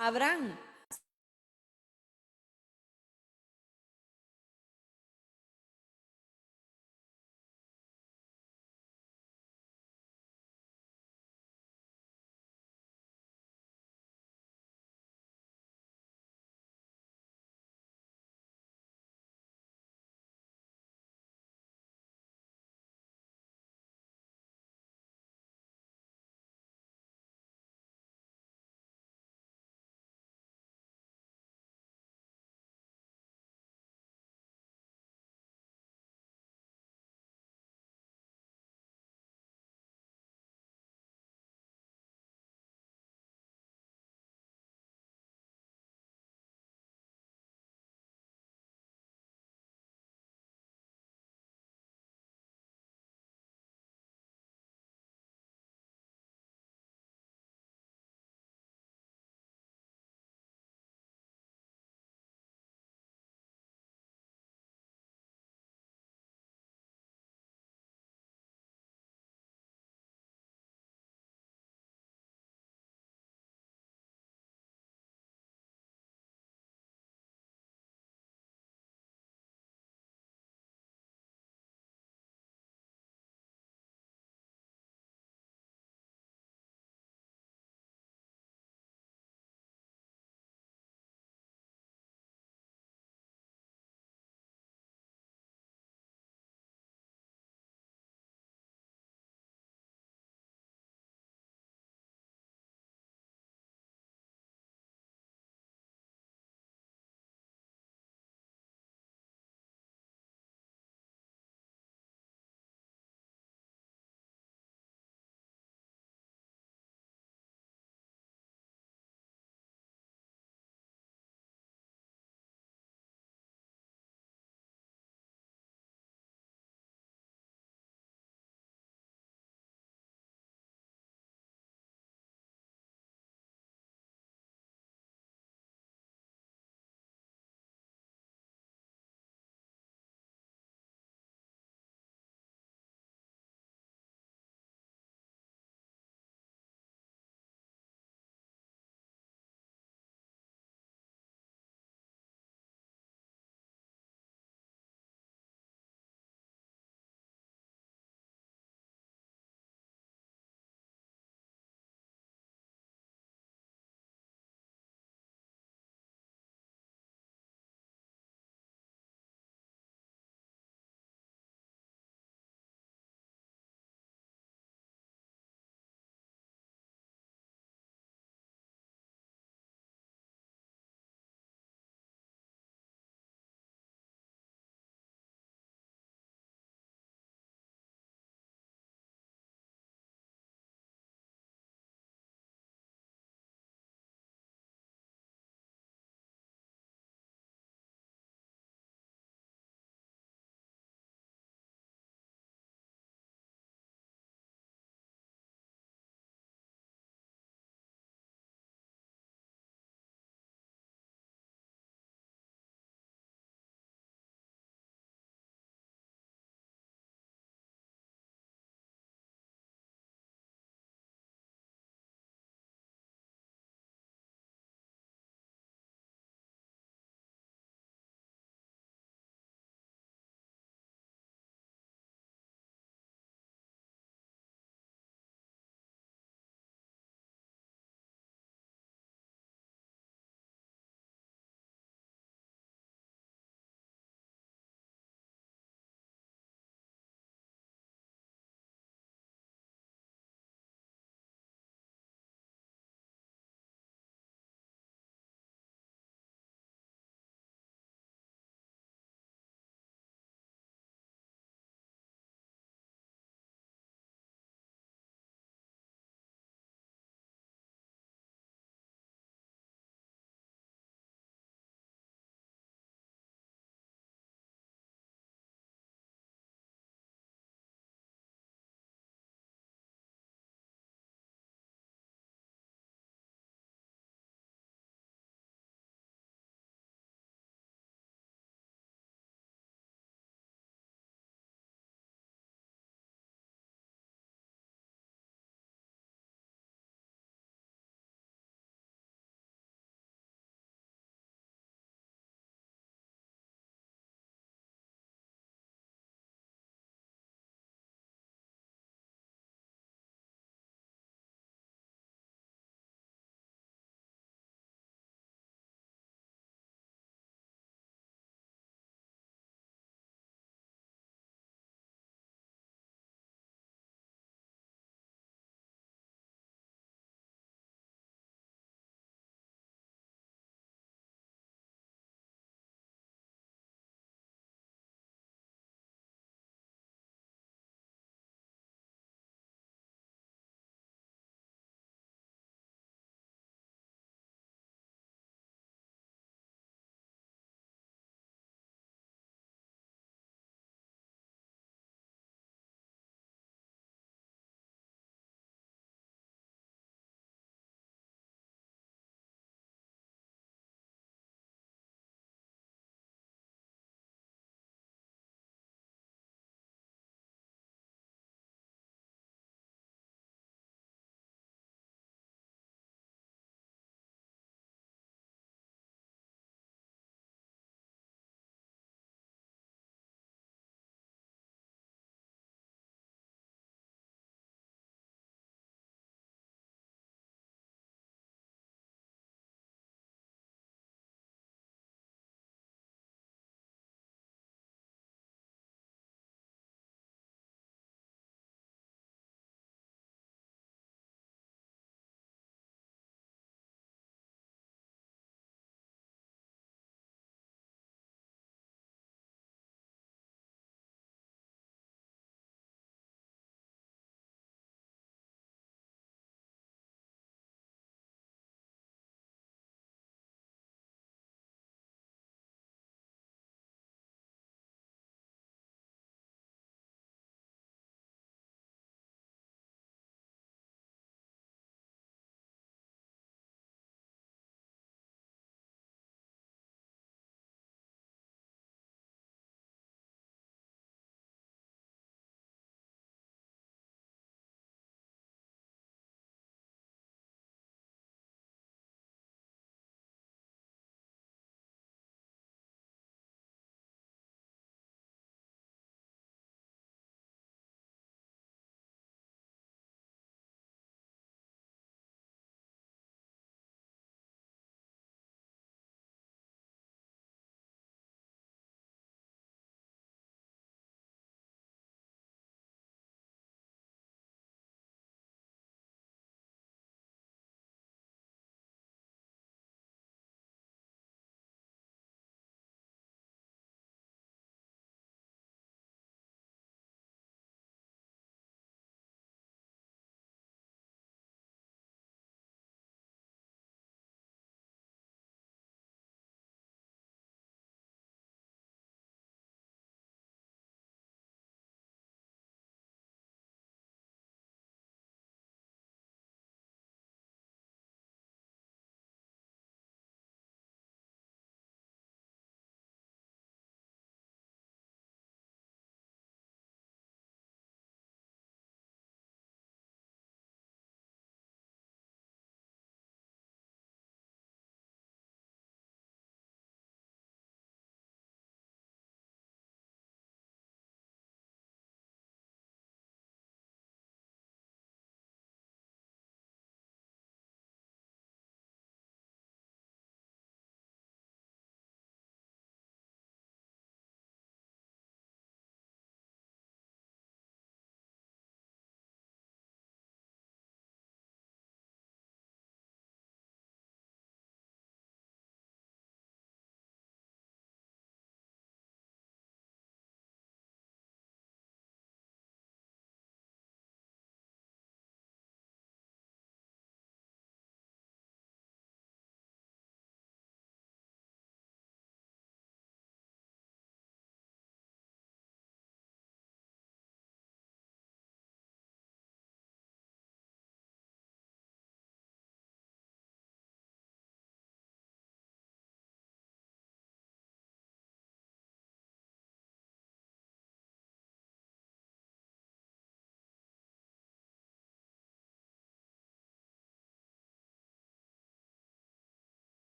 Abraham,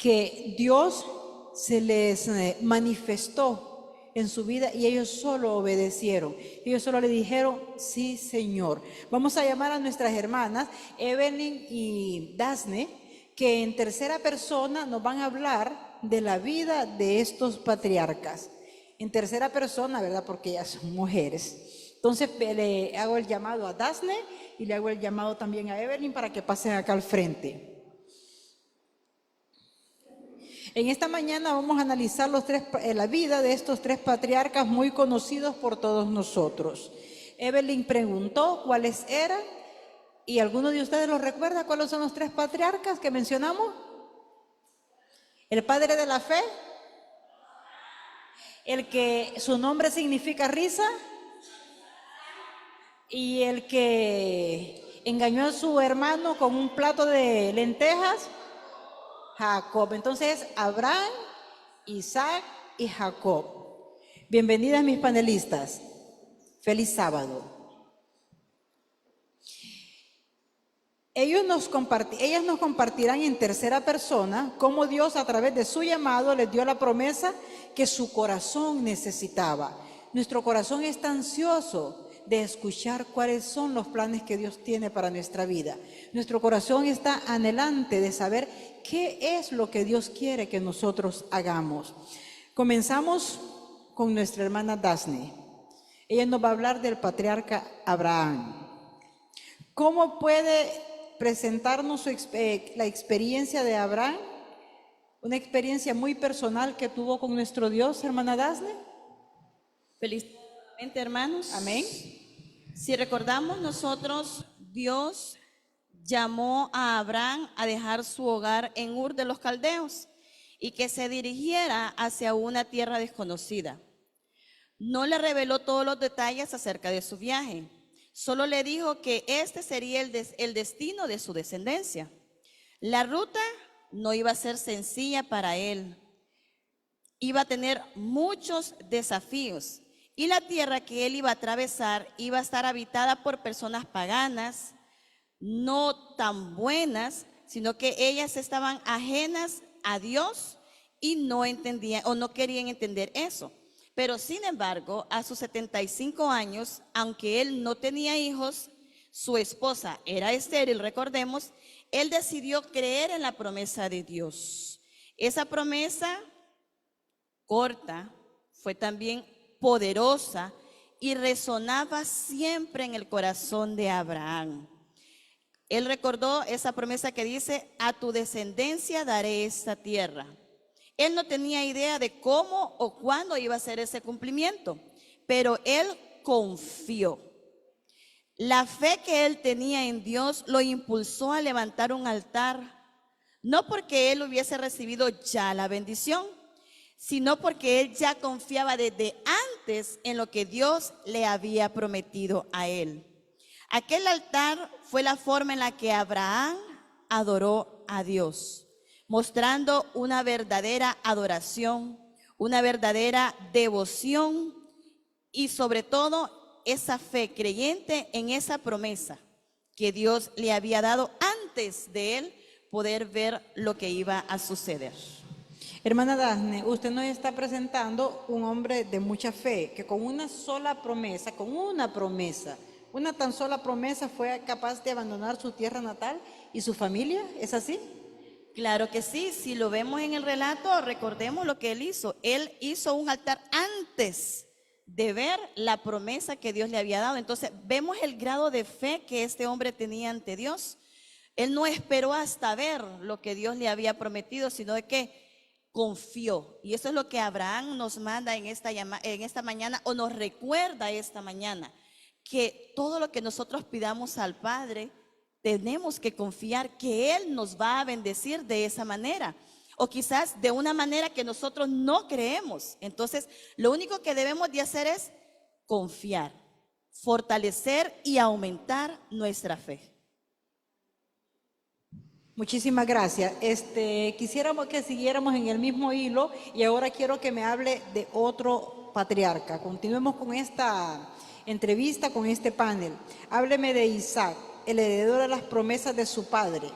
que Dios se les manifestó en su vida y ellos solo obedecieron. Ellos solo le dijeron, sí, Señor. Vamos a llamar a nuestras hermanas, Evelyn y Dasne, que en tercera persona nos van a hablar de la vida de estos patriarcas. En tercera persona, ¿verdad? Porque ellas son mujeres. Entonces le hago el llamado a Dasne y le hago el llamado también a Evelyn para que pasen acá al frente. En esta mañana vamos a analizar la vida de estos tres patriarcas muy conocidos por todos nosotros. Evelyn preguntó cuáles eran y ¿alguno de ustedes los recuerda cuáles son los tres patriarcas que mencionamos? El padre de la fe, el que su nombre significa risa y el que engañó a su hermano con un plato de lentejas, Jacob. Entonces, Abraham, Isaac y Jacob. Bienvenidas mis panelistas. Feliz sábado. Ellas nos compartirán en tercera persona cómo Dios a través de su llamado les dio la promesa que su corazón necesitaba. Nuestro corazón está ansioso de escuchar cuáles son los planes que Dios tiene para nuestra vida. Nuestro corazón está anhelante de saber qué es lo que Dios quiere que nosotros hagamos. Comenzamos con nuestra hermana Dasne. Ella nos va a hablar del patriarca Abraham. ¿Cómo puede presentarnos la experiencia de Abraham? Una experiencia muy personal que tuvo con nuestro Dios, hermana Dasne. Felizmente, hermanos. Amén. Si recordamos nosotros, Dios llamó a Abraham a dejar su hogar en Ur de los Caldeos y que se dirigiera hacia una tierra desconocida. No le reveló todos los detalles acerca de su viaje, solo le dijo que este sería el destino de su descendencia. La ruta no iba a ser sencilla para él, iba a tener muchos desafíos. Y la tierra que él iba a atravesar iba a estar habitada por personas paganas, no tan buenas, sino que ellas estaban ajenas a Dios y no entendían o no querían entender eso. Pero sin embargo, a sus 75 años, aunque él no tenía hijos, su esposa era estéril, recordemos, él decidió creer en la promesa de Dios. Esa promesa corta fue también poderosa y resonaba siempre en el corazón de Abraham. Él recordó esa promesa que dice, a tu descendencia daré esta tierra. Él no tenía idea de cómo o cuándo iba a ser ese cumplimiento, pero él confió. La fe que él tenía en Dios lo impulsó a levantar un altar, no porque él hubiese recibido ya la bendición, sino porque él ya confiaba desde antes en lo que Dios le había prometido a él. Aquel altar fue la forma en la que Abraham adoró a Dios, mostrando una verdadera adoración, una verdadera devoción y sobre todo esa fe creyente en esa promesa que Dios le había dado antes de él poder ver lo que iba a suceder. Hermana Dasne, usted nos está presentando un hombre de mucha fe, que con una sola promesa, una tan sola promesa fue capaz de abandonar su tierra natal y su familia, ¿es así? Claro que sí, si lo vemos en el relato, recordemos lo que él hizo. Él hizo un altar antes de ver la promesa que Dios le había dado. Entonces, vemos el grado de fe que este hombre tenía ante Dios. Él no esperó hasta ver lo que Dios le había prometido, sino de que confió. Y eso es lo que Abraham nos manda en esta mañana, o nos recuerda esta mañana, que todo lo que nosotros pidamos al Padre, tenemos que confiar que Él nos va a bendecir de esa manera, o quizás de una manera que nosotros no creemos. Entonces, lo único que debemos de hacer es confiar, fortalecer y aumentar nuestra fe. Muchísimas gracias. Quisiéramos que siguiéramos en el mismo hilo y ahora quiero que me hable de otro patriarca. Continuemos con esta entrevista, con este panel. Hábleme de Isaac, el heredero de las promesas de su padre.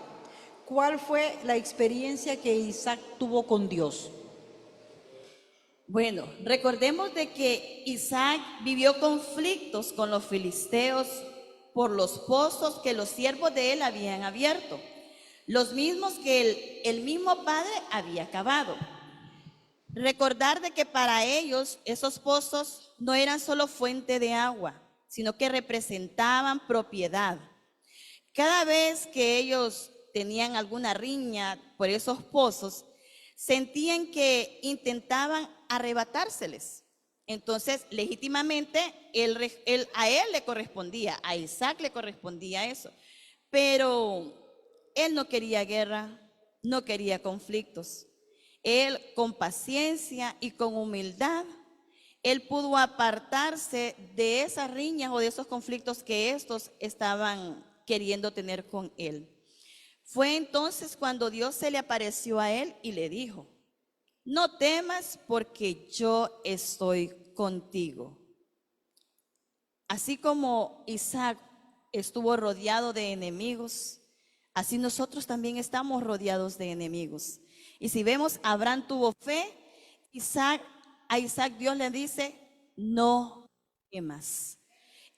¿cuál fue la experiencia que Isaac tuvo con Dios? Bueno, recordemos de que Isaac vivió conflictos con los filisteos por los pozos que los siervos de él habían abierto, los mismos que el mismo padre había cavado. Recordar de que para ellos esos pozos no eran solo fuente de agua, sino que representaban propiedad. Cada vez que ellos tenían alguna riña por esos pozos, sentían que intentaban arrebatárseles. Entonces, legítimamente, a él le correspondía, a Isaac le correspondía eso. Pero él no quería guerra, no quería conflictos. Él, con paciencia y con humildad, él pudo apartarse de esas riñas o de esos conflictos que estos estaban queriendo tener con él. Fue entonces cuando Dios se le apareció a él y le dijo: no temas, porque yo estoy contigo. Así como Isaac estuvo rodeado de enemigos, así nosotros también estamos rodeados de enemigos. Y si vemos, Abraham tuvo fe, a Isaac Dios le dice: no temas.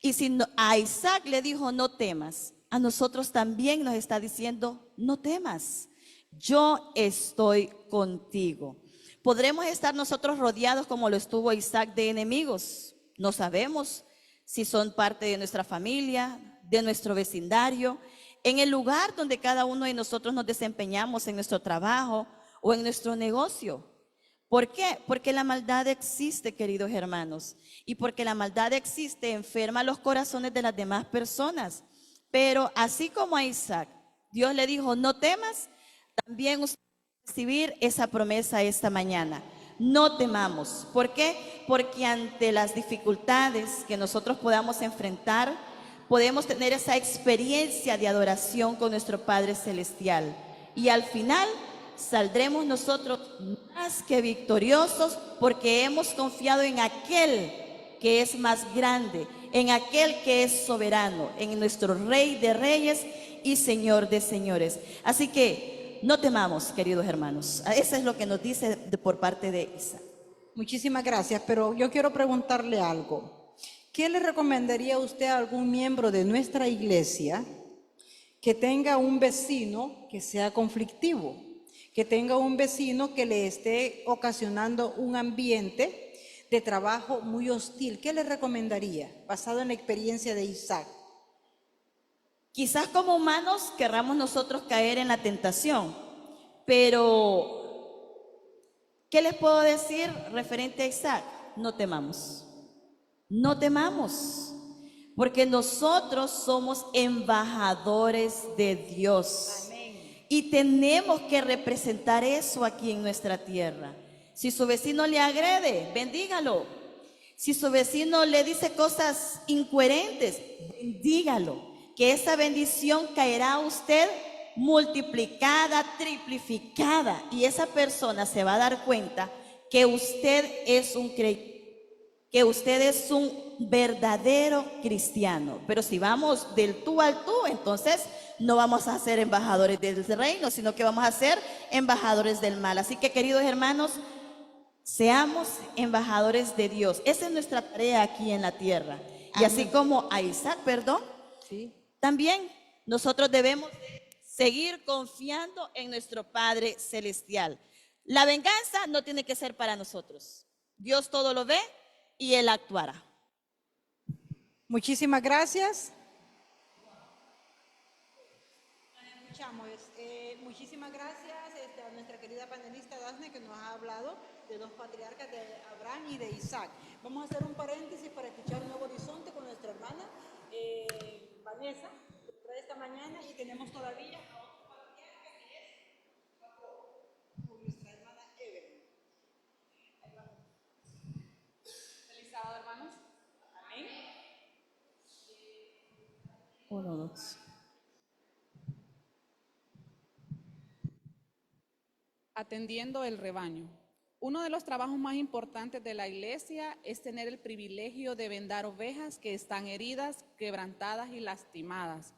Y si a Isaac le dijo no temas, a nosotros también nos está diciendo: no temas, yo estoy contigo. ¿Podremos estar nosotros rodeados como lo estuvo Isaac de enemigos? No sabemos si son parte de nuestra familia, de nuestro vecindario, en el lugar donde cada uno de nosotros nos desempeñamos, en nuestro trabajo o en nuestro negocio. ¿Por qué? Porque la maldad existe, queridos hermanos, y porque la maldad existe, enferma los corazones de las demás personas. Pero así como a Isaac, Dios le dijo: no temas, también usted va a recibir esa promesa esta mañana. No temamos. ¿Por qué? Porque ante las dificultades que nosotros podamos enfrentar, podemos tener esa experiencia de adoración con nuestro Padre Celestial. Y al final saldremos nosotros más que victoriosos, porque hemos confiado en aquel que es más grande, en aquel que es soberano, en nuestro Rey de Reyes y Señor de Señores. Así que no temamos, queridos hermanos. Eso es lo que nos dice por parte de Isaac. Muchísimas gracias, pero yo quiero preguntarle algo. ¿Qué le recomendaría usted a algún miembro de nuestra iglesia que tenga un vecino que sea conflictivo, que tenga un vecino que le esté ocasionando un ambiente de trabajo muy hostil? ¿Qué le recomendaría basado en la experiencia de Isaac? Quizás como humanos querramos nosotros caer en la tentación, pero ¿qué les puedo decir referente a Isaac? No temamos, no temamos, porque nosotros somos embajadores de Dios. Amén. Y tenemos que representar eso aquí en nuestra tierra. Si su vecino le agrede, bendígalo. Si su vecino le dice cosas incoherentes, bendígalo, que esa bendición caerá a usted multiplicada, triplificada, y esa persona se va a dar cuenta que usted es un que usted es un verdadero cristiano. Pero si vamos del tú al tú, entonces no vamos a ser embajadores del reino, sino que vamos a ser embajadores del mal. Así que, queridos hermanos, seamos embajadores de Dios. Esa es nuestra tarea aquí en la tierra. Y así como a Isaac, Sí. también nosotros debemos seguir confiando en nuestro Padre Celestial. La venganza no tiene que ser para nosotros. Dios todo lo ve y Él actuará. Muchísimas gracias. Muchísimas gracias a nuestra querida panelista Dafne, que nos ha hablado de dos patriarcas, de Abraham y de Isaac. Vamos a hacer un paréntesis para escuchar un nuevo horizonte con nuestra hermana Vanessa, que trae esta mañana, y tenemos todavía a otro patriarca que es con nuestra hermana Evelyn. Feliz sábado, hermanos. Amén. Uno, dos. Atendiendo el rebaño. Uno de los trabajos más importantes de la iglesia es tener el privilegio de vendar ovejas que están heridas, quebrantadas y lastimadas.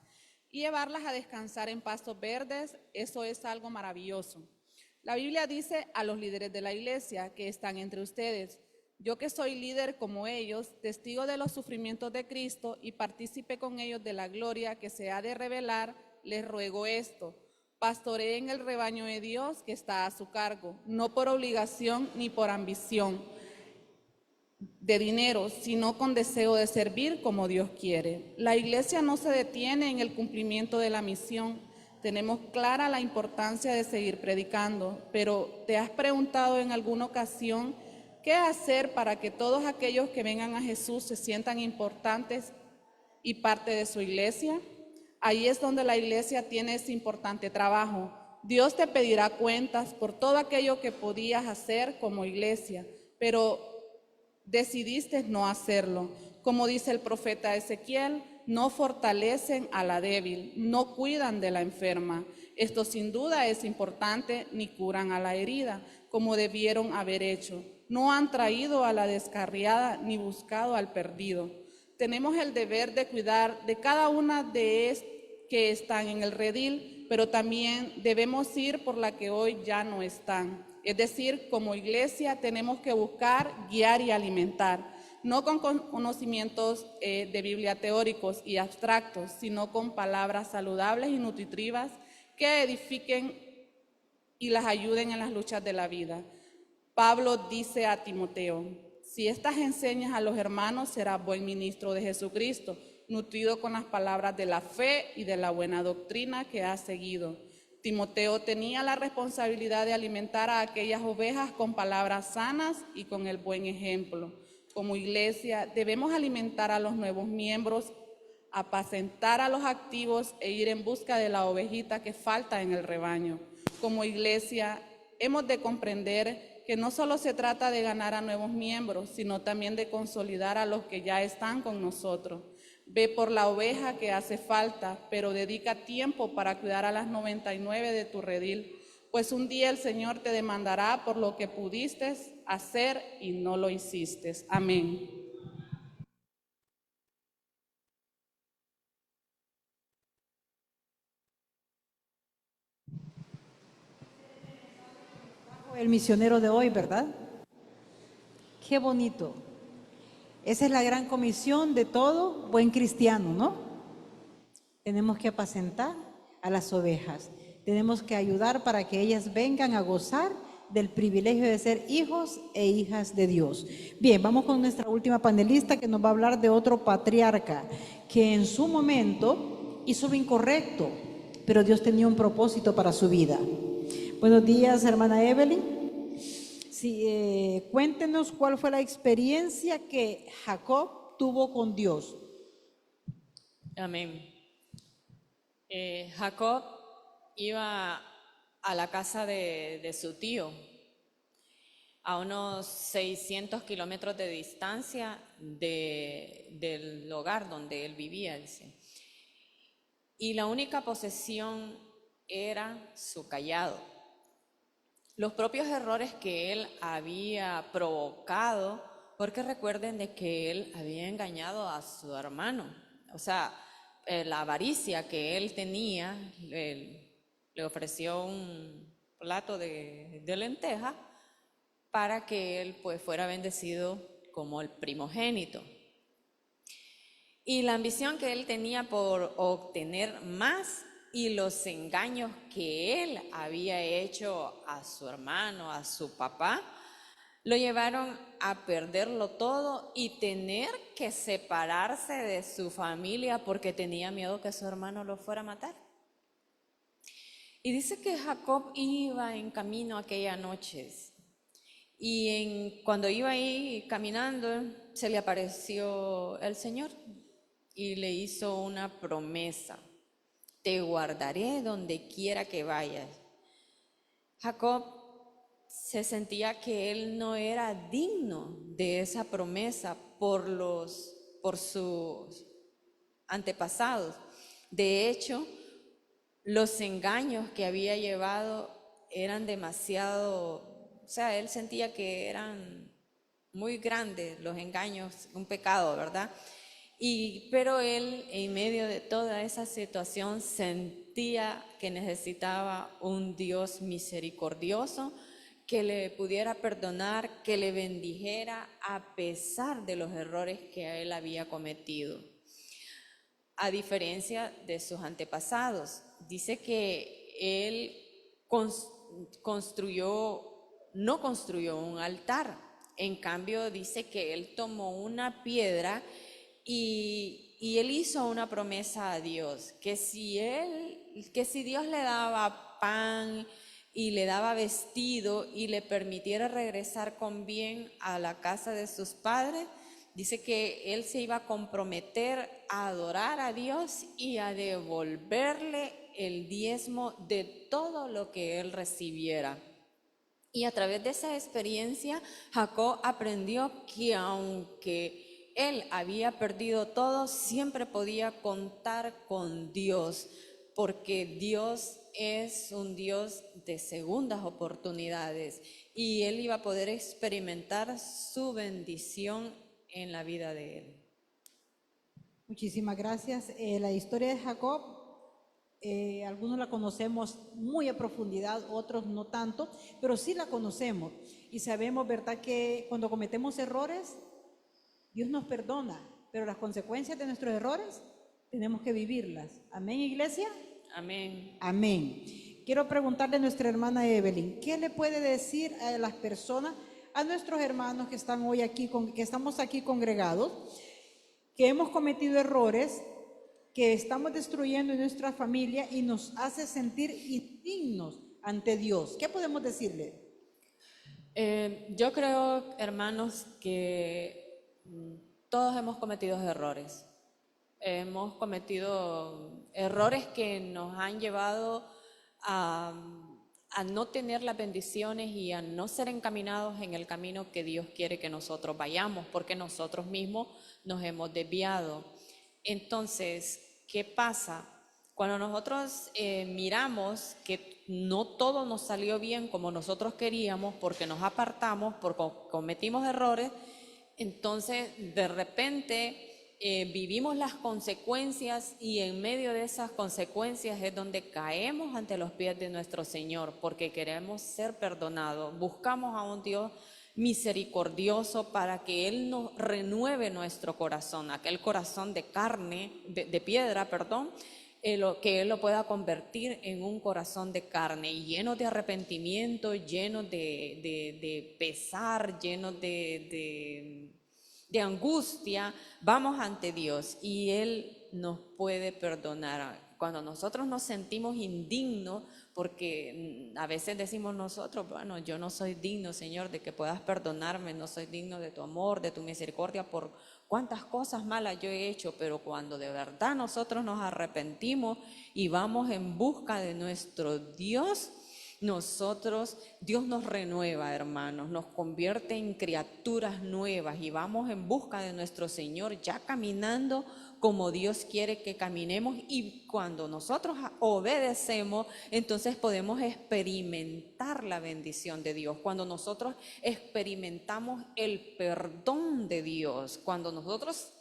y llevarlas a descansar en pastos verdes. Eso es algo maravilloso. La Biblia dice a los líderes de la iglesia que están entre ustedes: yo que soy líder como ellos, testigo de los sufrimientos de Cristo y partícipe con ellos de la gloria que se ha de revelar, les ruego esto: pastoreen el rebaño de Dios que está a su cargo, no por obligación ni por ambición de dinero, sino con deseo de servir como Dios quiere. La iglesia no se detiene en el cumplimiento de la misión. Tenemos clara la importancia de seguir predicando, pero ¿te has preguntado en alguna ocasión qué hacer para que todos aquellos que vengan a Jesús se sientan importantes y parte de su iglesia? Ahí es donde la iglesia tiene ese importante trabajo. Dios te pedirá cuentas por todo aquello que podías hacer como iglesia, pero decidiste no hacerlo. Como dice el profeta Ezequiel, no fortalecen a la débil, no cuidan de la enferma. Esto sin duda es importante, ni curan a la herida, como debieron haber hecho. No han traído a la descarriada, ni buscado al perdido. Tenemos el deber de cuidar de cada una de que están en el redil, pero también debemos ir por la que hoy ya no están. Es decir, como iglesia tenemos que buscar, guiar y alimentar, no con conocimientos de Biblia teóricos y abstractos, sino con palabras saludables y nutritivas que edifiquen y las ayuden en las luchas de la vida. Pablo dice a Timoteo: si estas enseñas a los hermanos, serás buen ministro de Jesucristo, nutrido con las palabras de la fe y de la buena doctrina que has seguido. Timoteo tenía la responsabilidad de alimentar a aquellas ovejas con palabras sanas y con el buen ejemplo. Como iglesia debemos alimentar a los nuevos miembros, apacentar a los activos e ir en busca de la ovejita que falta en el rebaño. Como iglesia hemos de comprender que no solo se trata de ganar a nuevos miembros, sino también de consolidar a los que ya están con nosotros. Ve por la oveja que hace falta, pero dedica tiempo para cuidar a las 99 de tu redil, pues un día el Señor te demandará por lo que pudiste hacer y no lo hiciste. Amén. El misionero de hoy, ¿verdad? Qué bonito. Esa es la gran comisión de todo buen cristiano, ¿no? Tenemos que apacentar a las ovejas. Tenemos que ayudar para que ellas vengan a gozar del privilegio de ser hijos e hijas de Dios. Bien, vamos con nuestra última panelista que nos va a hablar de otro patriarca que en su momento hizo lo incorrecto, pero Dios tenía un propósito para su vida. Buenos días, hermana Evelyn. Sí, cuéntenos cuál fue la experiencia que Jacob tuvo con Dios. Amén. Jacob iba a la casa de su tío, a unos 600 kilómetros de distancia del hogar donde él vivía, dice. Y la única posesión era su cayado. Los propios errores que él había provocado, porque recuerden de que él había engañado a su hermano, o sea, la avaricia que él tenía, le ofreció un plato de lenteja para que él pues fuera bendecido como el primogénito. Y la ambición que él tenía por obtener más y los engaños que él había hecho a su hermano, a su papá, lo llevaron a perderlo todo y tener que separarse de su familia porque tenía miedo que su hermano lo fuera a matar. Y dice que Jacob iba en camino aquella noche y cuando iba ahí caminando se le apareció el Señor y le hizo una promesa: te guardaré donde quiera que vayas. Jacob se sentía que él no era digno de esa promesa por sus antepasados. De hecho, los engaños que había llevado eran demasiado, o sea, él sentía que eran muy grandes los engaños, un pecado, ¿verdad? Pero él, en medio de toda esa situación, sentía que necesitaba un Dios misericordioso que le pudiera perdonar, que le bendijera a pesar de los errores que él había cometido. A diferencia de sus antepasados, dice que él no construyó un altar. En cambio, dice que él tomó una piedra y él hizo una promesa a Dios, que si Dios le daba pan y le daba vestido y le permitiera regresar con bien a la casa de sus padres, dice que él se iba a comprometer a adorar a Dios y a devolverle el diezmo de todo lo que él recibiera. Y a través de esa experiencia, Jacob aprendió que aunque él había perdido todo, siempre podía contar con Dios, porque Dios es un Dios de segundas oportunidades y él iba a poder experimentar su bendición en la vida de él. Muchísimas gracias. La historia de Jacob, algunos la conocemos muy a profundidad, otros no tanto, pero sí la conocemos y sabemos, ¿verdad?, que cuando cometemos errores, Dios nos perdona, pero las consecuencias de nuestros errores tenemos que vivirlas. ¿Amén, iglesia? Amén. Amén. Quiero preguntarle a nuestra hermana Evelyn, ¿qué le puede decir a las personas, a nuestros hermanos que están hoy aquí, que estamos aquí congregados, que hemos cometido errores, que estamos destruyendo en nuestra familia y nos hace sentir indignos ante Dios? ¿Qué podemos decirle? Yo creo, hermanos, que todos hemos cometido errores. Hemos cometido errores que nos han llevado a no tener las bendiciones y a no ser encaminados en el camino que Dios quiere que nosotros vayamos, porque nosotros mismos nos hemos desviado. Entonces, ¿qué pasa? Cuando nosotros miramos que no todo nos salió bien como nosotros queríamos, porque nos apartamos, porque cometimos errores, entonces de repente vivimos las consecuencias y en medio de esas consecuencias es donde caemos ante los pies de nuestro Señor, porque queremos ser perdonados. Buscamos a un Dios misericordioso para que Él nos renueve nuestro corazón, aquel corazón de carne, de piedra, perdón, que Él lo pueda convertir en un corazón de carne, lleno de arrepentimiento, lleno de pesar, lleno de angustia. Vamos ante Dios y Él nos puede perdonar. Cuando nosotros nos sentimos indignos, porque a veces decimos nosotros, bueno, yo no soy digno, Señor, de que puedas perdonarme, no soy digno de tu amor, de tu misericordia, por cuántas cosas malas yo he hecho, pero cuando de verdad nosotros nos arrepentimos y vamos en busca de nuestro Dios, Dios nos renueva, hermanos, nos convierte en criaturas nuevas y vamos en busca de nuestro Señor, ya caminando como Dios quiere que caminemos, y cuando nosotros obedecemos, entonces podemos experimentar la bendición de Dios. Cuando nosotros experimentamos el perdón de Dios, cuando nosotros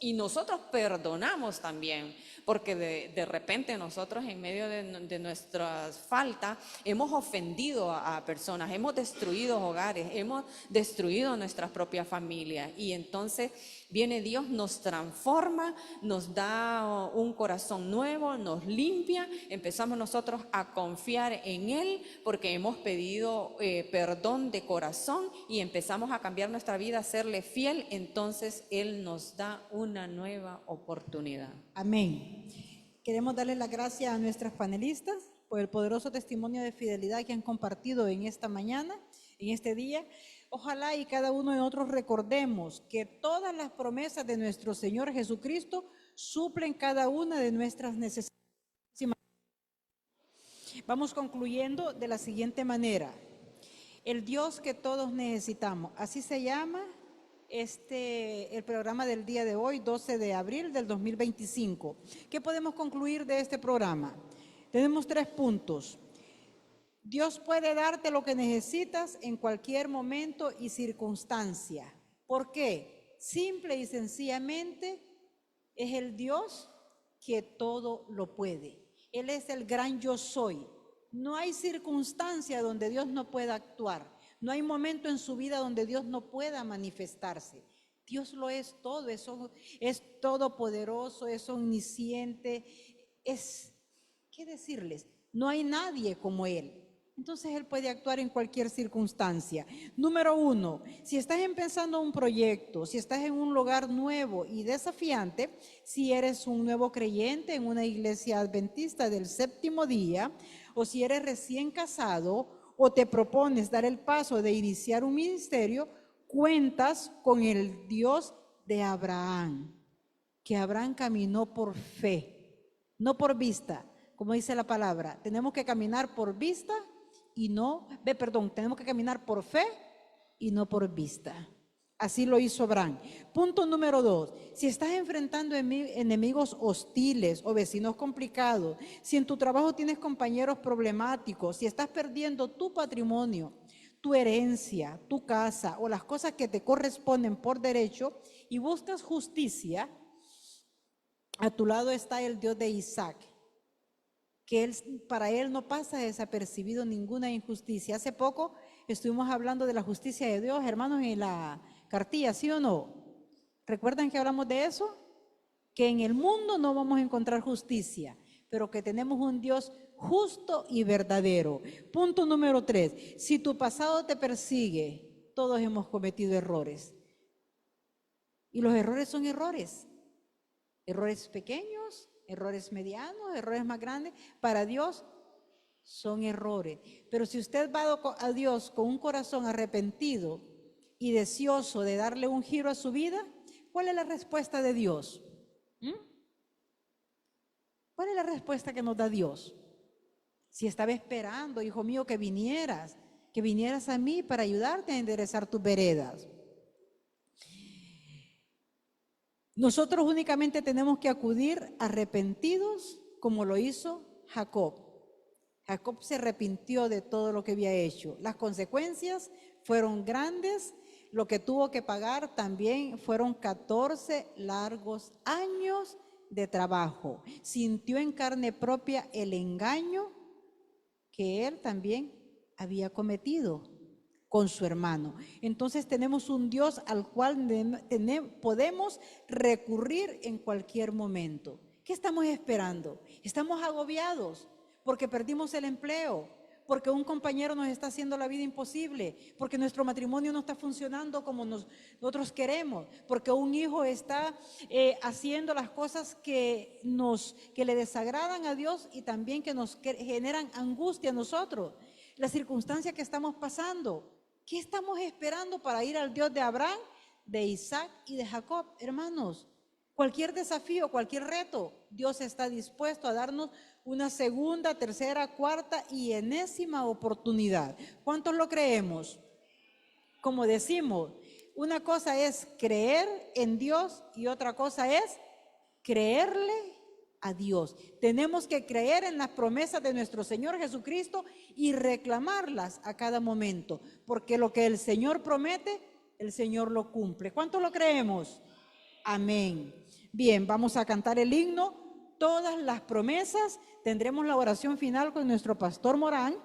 perdonamos también, porque de repente nosotros en medio de nuestras faltas hemos ofendido a personas, hemos destruido hogares, hemos destruido nuestras propias familias, y entonces viene Dios, nos transforma, nos da un corazón nuevo, nos limpia, empezamos nosotros a confiar en Él porque hemos pedido perdón de corazón y empezamos a cambiar nuestra vida, a serle fiel, entonces Él nos da una nueva oportunidad. Amén. Queremos darle las gracias a nuestras panelistas por el poderoso testimonio de fidelidad que han compartido en esta mañana, en este día. Ojalá y cada uno de nosotros recordemos que todas las promesas de nuestro Señor Jesucristo suplen cada una de nuestras necesidades. Vamos concluyendo de la siguiente manera. El Dios que todos necesitamos, así se llama el programa del día de hoy, 12 de abril del 2025. ¿Qué podemos concluir de este programa? Tenemos 3 puntos. Dios puede darte lo que necesitas en cualquier momento y circunstancia. ¿Por qué? Simple y sencillamente es el Dios que todo lo puede. Él es el gran yo soy. No hay circunstancia donde Dios no pueda actuar. No hay momento en su vida donde Dios no pueda manifestarse. Dios lo es todo, es todopoderoso, es omnisciente, ¿qué decirles? No hay nadie como Él. Entonces Él puede actuar en cualquier circunstancia. Número 1, si estás empezando un proyecto, si estás en un lugar nuevo y desafiante, si eres un nuevo creyente en una iglesia adventista del séptimo día, o si eres recién casado, o te propones dar el paso de iniciar un ministerio, cuentas con el Dios de Abraham, que Abraham caminó por fe, no por vista, como dice la palabra. Tenemos que caminar por vista y no, tenemos que caminar por fe y no por vista. Así lo hizo Abraham. Punto número 2, si estás enfrentando enemigos hostiles o vecinos complicados, si en tu trabajo tienes compañeros problemáticos, si estás perdiendo tu patrimonio, tu herencia, tu casa o las cosas que te corresponden por derecho y buscas justicia, a tu lado está el Dios de Isaac, que para él no pasa desapercibido ninguna injusticia. Hace poco estuvimos hablando de la justicia de Dios, hermanos, en la cartilla, ¿sí o no? ¿Recuerdan que hablamos de eso? Que en el mundo no vamos a encontrar justicia, pero que tenemos un Dios justo y verdadero. Punto número 3, si tu pasado te persigue, todos hemos cometido errores. Y los errores son errores. Errores pequeños, errores medianos, errores más grandes. Para Dios son errores. Pero si usted va a Dios con un corazón arrepentido y deseoso de darle un giro a su vida, ¿cuál es la respuesta de Dios? ¿Cuál es la respuesta que nos da Dios? Si estaba esperando, hijo mío, que vinieras a mí para ayudarte a enderezar tus veredas. Nosotros únicamente tenemos que acudir arrepentidos como lo hizo Jacob. Jacob se arrepintió de todo lo que había hecho. Las consecuencias fueron grandes. Lo que tuvo que pagar también fueron 14 largos años de trabajo. Sintió en carne propia el engaño que él también había cometido con su hermano. Entonces tenemos un Dios al cual podemos recurrir en cualquier momento. ¿Qué estamos esperando? Estamos agobiados porque perdimos el empleo, porque un compañero nos está haciendo la vida imposible, porque nuestro matrimonio no está funcionando como nosotros queremos, porque un hijo está haciendo las cosas que le desagradan a Dios y también que nos generan angustia a nosotros. La circunstancia que estamos pasando. ¿Qué estamos esperando para ir al Dios de Abraham, de Isaac y de Jacob? Hermanos, cualquier desafío, cualquier reto, Dios está dispuesto a darnos una segunda, tercera, cuarta y enésima oportunidad. ¿Cuántos lo creemos? Como decimos, una cosa es creer en Dios y otra cosa es creerle a Dios. Tenemos que creer en las promesas de nuestro Señor Jesucristo y reclamarlas a cada momento, porque lo que el Señor promete, el Señor lo cumple. ¿Cuántos lo creemos? Amén. Bien, vamos a cantar el himno, todas las promesas. Tendremos la oración final con nuestro pastor Morán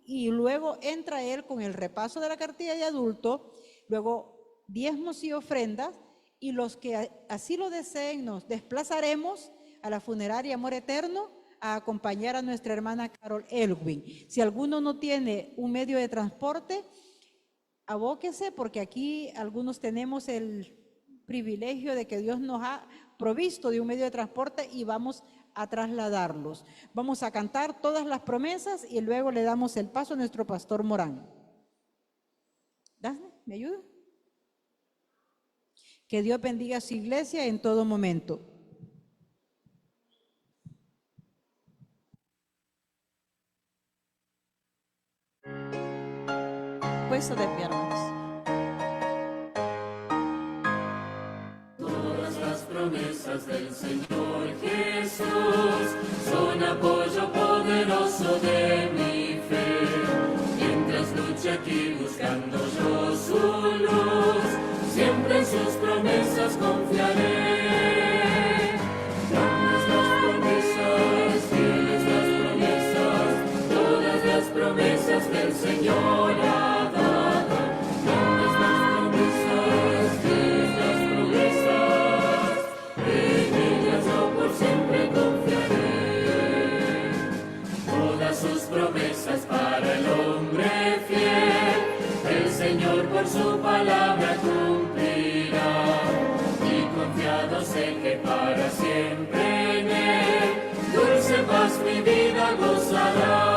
y luego entra él con el repaso de la cartilla de adulto, luego diezmos y ofrendas, y los que así lo deseen nos desplazaremos a la funeraria Amor Eterno a acompañar a nuestra hermana Carol Elwin. Si alguno no tiene un medio de transporte, abóquese, porque aquí algunos tenemos el privilegio de que Dios nos ha provisto de un medio de transporte y vamos a trasladarlos. Vamos a cantar todas las promesas y luego le damos el paso a nuestro pastor Morán. ¿Dafne, me ayuda? Que Dios bendiga a su iglesia en todo momento. Puesto de pie, hermanos. Todas las promesas del Señor Jesús son apoyo poderoso de mi fe. Mientras luche aquí buscando yo su luz, siempre en sus promesas confiaré. todas sus promesas para el hombre fiel. El Señor por su palabra cumplirá, y confiado sé que para siempre en Él, dulce paz mi vida gozará.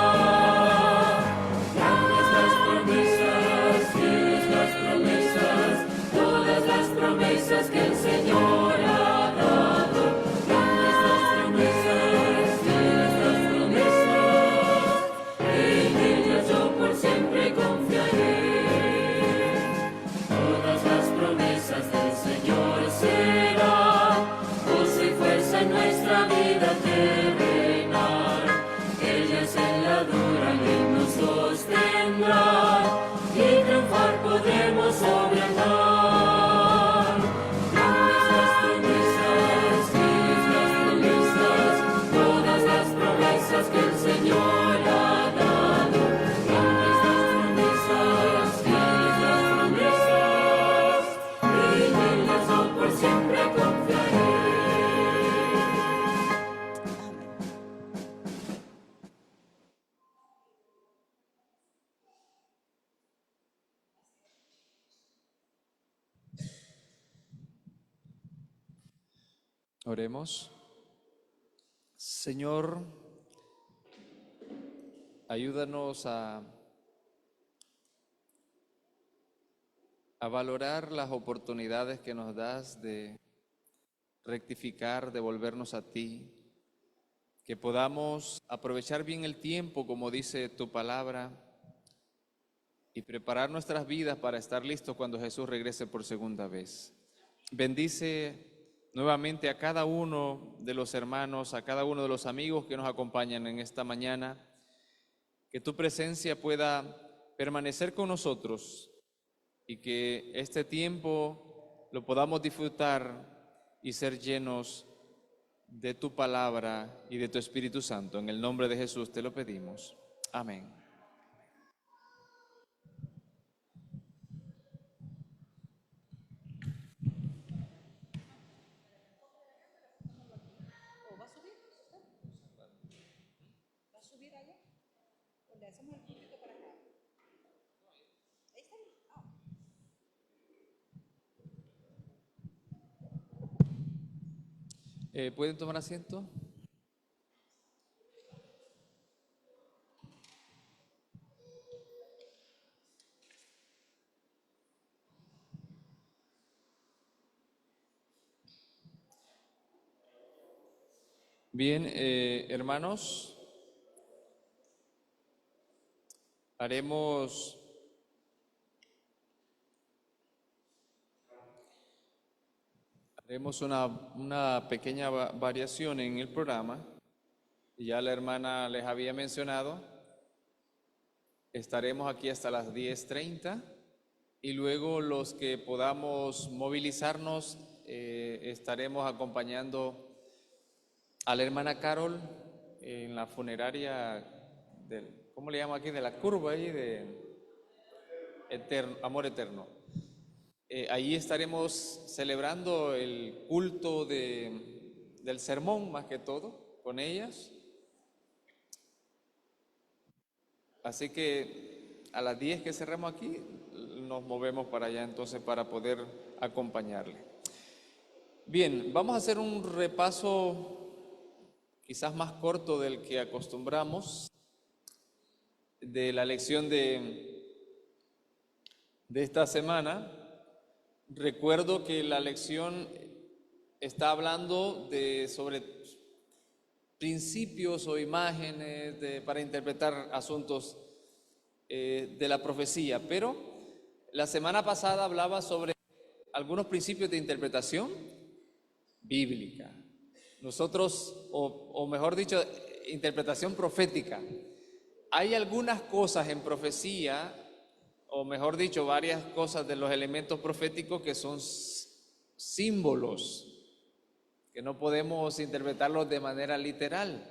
Grandes las promesas, fieles las promesas, todas las promesas que el Señor ha dado. Grandes las promesas, fieles las promesas, en ellas yo por siempre confiaré. Todas las promesas del Señor serán gozo y fuerza en nuestra vida terrenal. Ellas en la dura ley nos sostendrán, y triunfar podremos sobre el mal. Grandes las promesas, fieles las promesas, todas las promesas que el Señor ha dado. Grandes las promesas, fieles las promesas, en ellas yo por siempre confiaré. Oremos. Señor, ayúdanos a valorar las oportunidades que nos das de rectificar, de volvernos a ti, que podamos aprovechar bien el tiempo, como dice tu palabra, y preparar nuestras vidas para estar listos cuando Jesús regrese por segunda vez. Bendice nuevamente a cada uno de los hermanos, a cada uno de los amigos que nos acompañan en esta mañana, que tu presencia pueda permanecer con nosotros y que este tiempo lo podamos disfrutar y ser llenos de tu palabra y de tu Espíritu Santo. En el nombre de Jesús te lo pedimos. Amén. ¿Pueden tomar asiento? Bien, hermanos, haremos una pequeña variación en el programa. Ya la hermana les había mencionado, estaremos aquí hasta las 10:30 y luego los que podamos movilizarnos estaremos acompañando a la hermana Carol en la funeraria del, ¿cómo le llamo aquí? De la curva ahí de Amor Eterno. Ahí estaremos celebrando el culto del sermón, más que todo, con ellas. Así que a las 10 que cerremos aquí, nos movemos para allá entonces para poder acompañarle. Bien, vamos a hacer un repaso quizás más corto del que acostumbramos de la lección de esta semana. Recuerdo que la lección está hablando sobre principios o imágenes para interpretar asuntos de la profecía, pero la semana pasada hablaba sobre algunos principios de interpretación bíblica. Nosotros, o mejor dicho, interpretación profética. Hay algunas cosas en profecía, o mejor dicho, varias cosas de los elementos proféticos que son símbolos, que no podemos interpretarlos de manera literal,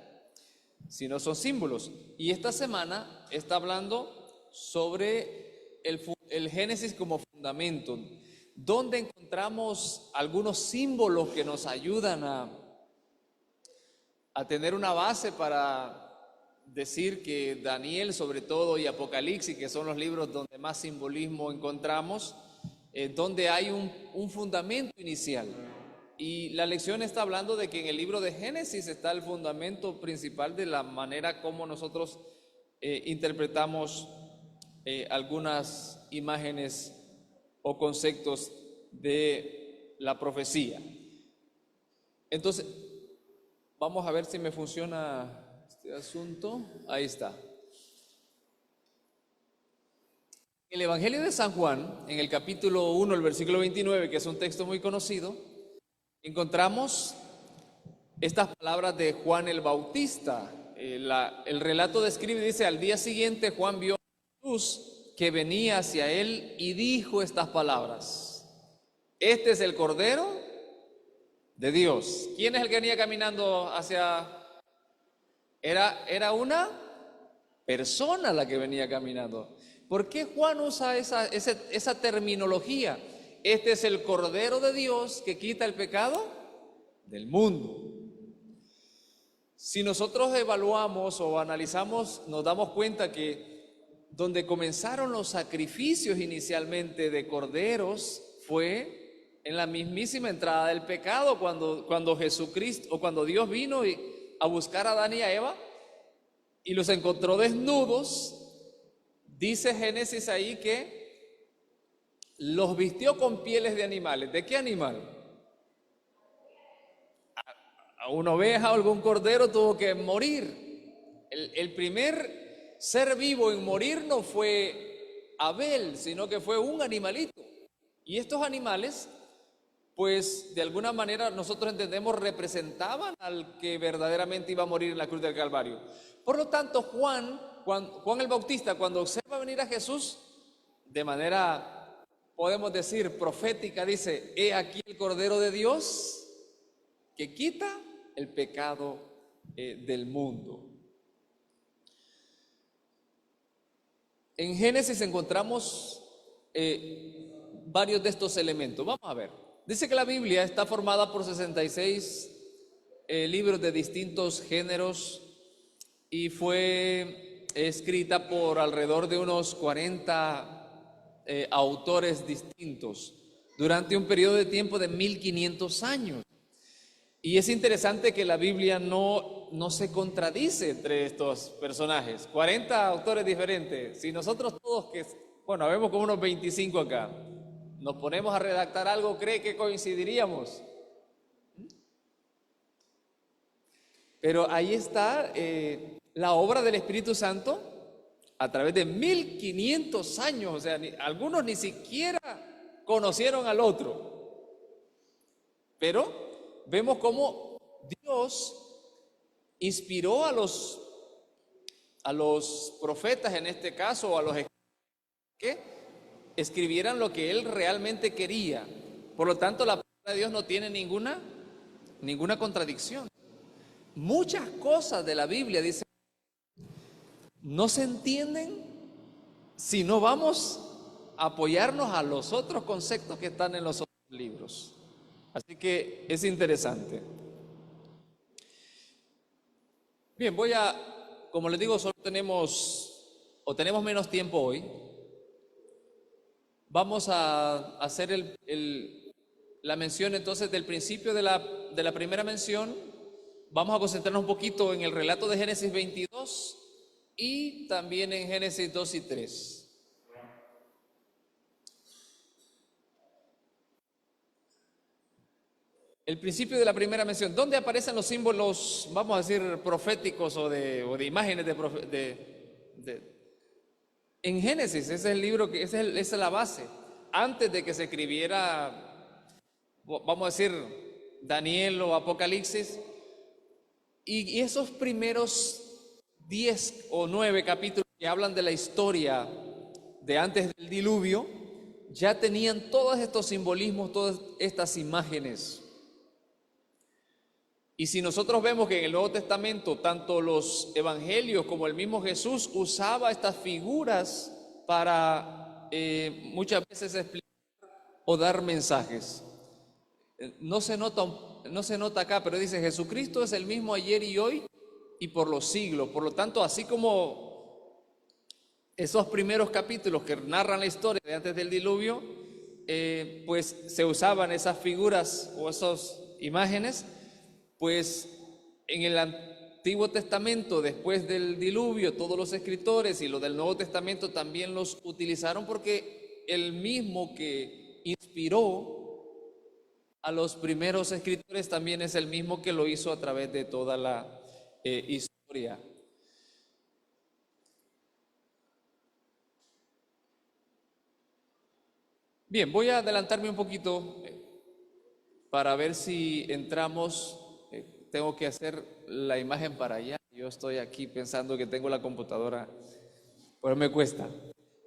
sino son símbolos. Y esta semana está hablando sobre el Génesis como fundamento, donde encontramos algunos símbolos que nos ayudan a tener una base para decir que Daniel sobre todo y Apocalipsis, que son los libros donde más simbolismo encontramos, donde hay un fundamento inicial. Y la lección está hablando de que en el libro de Génesis está el fundamento principal de la manera como nosotros interpretamos algunas imágenes o conceptos de la profecía. Entonces, vamos a ver si me funciona este asunto. Ahí está. El Evangelio de San Juan, en el capítulo 1, el versículo 29, que es un texto muy conocido, encontramos estas palabras de Juan el Bautista. El relato describe, dice: al día siguiente Juan vio a Jesús que venía hacia él y dijo estas palabras: este es el Cordero de Dios. ¿Quién es el que venía caminando hacia? Era una persona la que venía caminando. ¿Por qué Juan usa esa terminología? Este es el Cordero de Dios que quita el pecado del mundo. Si nosotros evaluamos o analizamos, nos damos cuenta que donde comenzaron los sacrificios inicialmente de corderos fue en la mismísima entrada del pecado, cuando Jesucristo o cuando Dios vino a buscar a Adán y a Eva y los encontró desnudos. Dice Génesis ahí que los vistió con pieles de animales. ¿De qué animal? A una oveja o algún cordero tuvo que morir. El primer ser vivo en morir no fue Abel, sino que fue un animalito. Y estos animales, pues de alguna manera nosotros entendemos, representaban al que verdaderamente iba a morir en la cruz del Calvario. Por lo tanto, Juan el Bautista, cuando observa venir a Jesús, de manera, podemos decir, profética, dice: he aquí el Cordero de Dios que quita el pecado del mundo. En Génesis encontramos varios de estos elementos. Vamos a ver. Dice que la Biblia está formada por 66 libros de distintos géneros y fue escrita por alrededor de unos 40 autores distintos durante un periodo de tiempo de 1500 años. Y es interesante que la Biblia no se contradice entre estos personajes. 40 autores diferentes. Si nosotros todos, habemos como unos 25 acá, nos ponemos a redactar algo, ¿cree que coincidiríamos? Pero ahí está la obra del Espíritu Santo a través de 1500 años. O sea, algunos ni siquiera conocieron al otro. Pero vemos cómo Dios inspiró a los profetas, en este caso, o a los que escribieran lo que Él realmente quería. Por lo tanto, la palabra de Dios no tiene ninguna contradicción. Muchas cosas de la Biblia, dice, no se entienden si no vamos a apoyarnos a los otros conceptos que están en los otros libros. Así que es interesante. Bien, como les digo, solo tenemos menos tiempo hoy. Vamos a hacer la mención entonces del principio de la primera mención. Vamos a concentrarnos un poquito en el relato de Génesis 22 y también en Génesis 2 y 3. El principio de la primera mención, ¿dónde aparecen los símbolos, vamos a decir, proféticos o de imágenes en Génesis? Ese es el libro, esa es la base. Antes de que se escribiera, vamos a decir, Daniel o Apocalipsis, y esos primeros 10 o 9 capítulos que hablan de la historia de antes del diluvio, ya tenían todos estos simbolismos, todas estas imágenes. Y si nosotros vemos que en el Nuevo Testamento, tanto los evangelios como el mismo Jesús usaba estas figuras para muchas veces explicar o dar mensajes. No se nota acá, pero dice: Jesucristo es el mismo ayer y hoy y por los siglos. Por lo tanto, así como esos primeros capítulos que narran la historia de antes del diluvio, pues se usaban esas figuras o esas imágenes, pues en el Antiguo Testamento, después del diluvio, todos los escritores y los del Nuevo Testamento también los utilizaron, porque el mismo que inspiró a los primeros escritores también es el mismo que lo hizo a través de toda la historia. Bien, voy a adelantarme un poquito para ver si entramos. Tengo que hacer la imagen para allá. Yo estoy aquí pensando que tengo la computadora, pero me cuesta.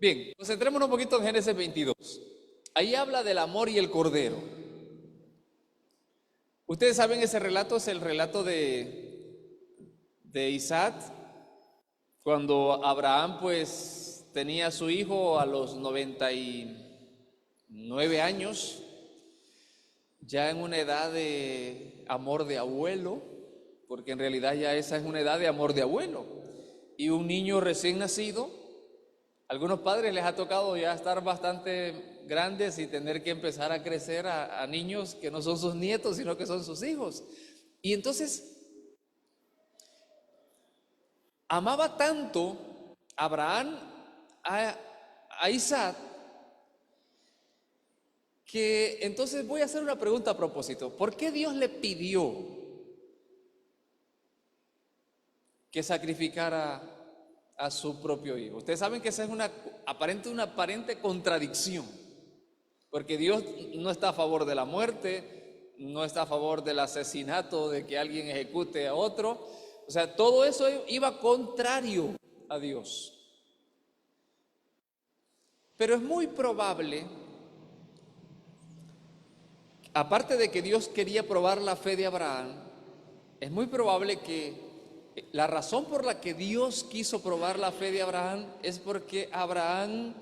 Bien, concentrémonos un poquito en Génesis 22. Ahí habla del amor y el cordero. Ustedes saben, ese relato es el relato de Isaac, cuando Abraham pues tenía a su hijo a los 99 años, ya en una edad de amor de abuelo, porque en realidad ya esa es una edad de amor de abuelo, y un niño recién nacido. Algunos padres les ha tocado ya estar bastante grandes y tener que empezar a crecer a niños que no son sus nietos, sino que son sus hijos. Y entonces amaba tanto Abraham a Isaac, que entonces voy a hacer una pregunta a propósito. ¿Por qué Dios le pidió que sacrificara a su propio hijo? Ustedes saben que esa es una aparente contradicción, porque Dios no está a favor de la muerte, no está a favor del asesinato, de que alguien ejecute a otro. O sea, todo eso iba contrario a Dios. Pero es muy probable, aparte de que Dios quería probar la fe de Abraham, es muy probable que la razón por la que Dios quiso probar la fe de Abraham es porque Abraham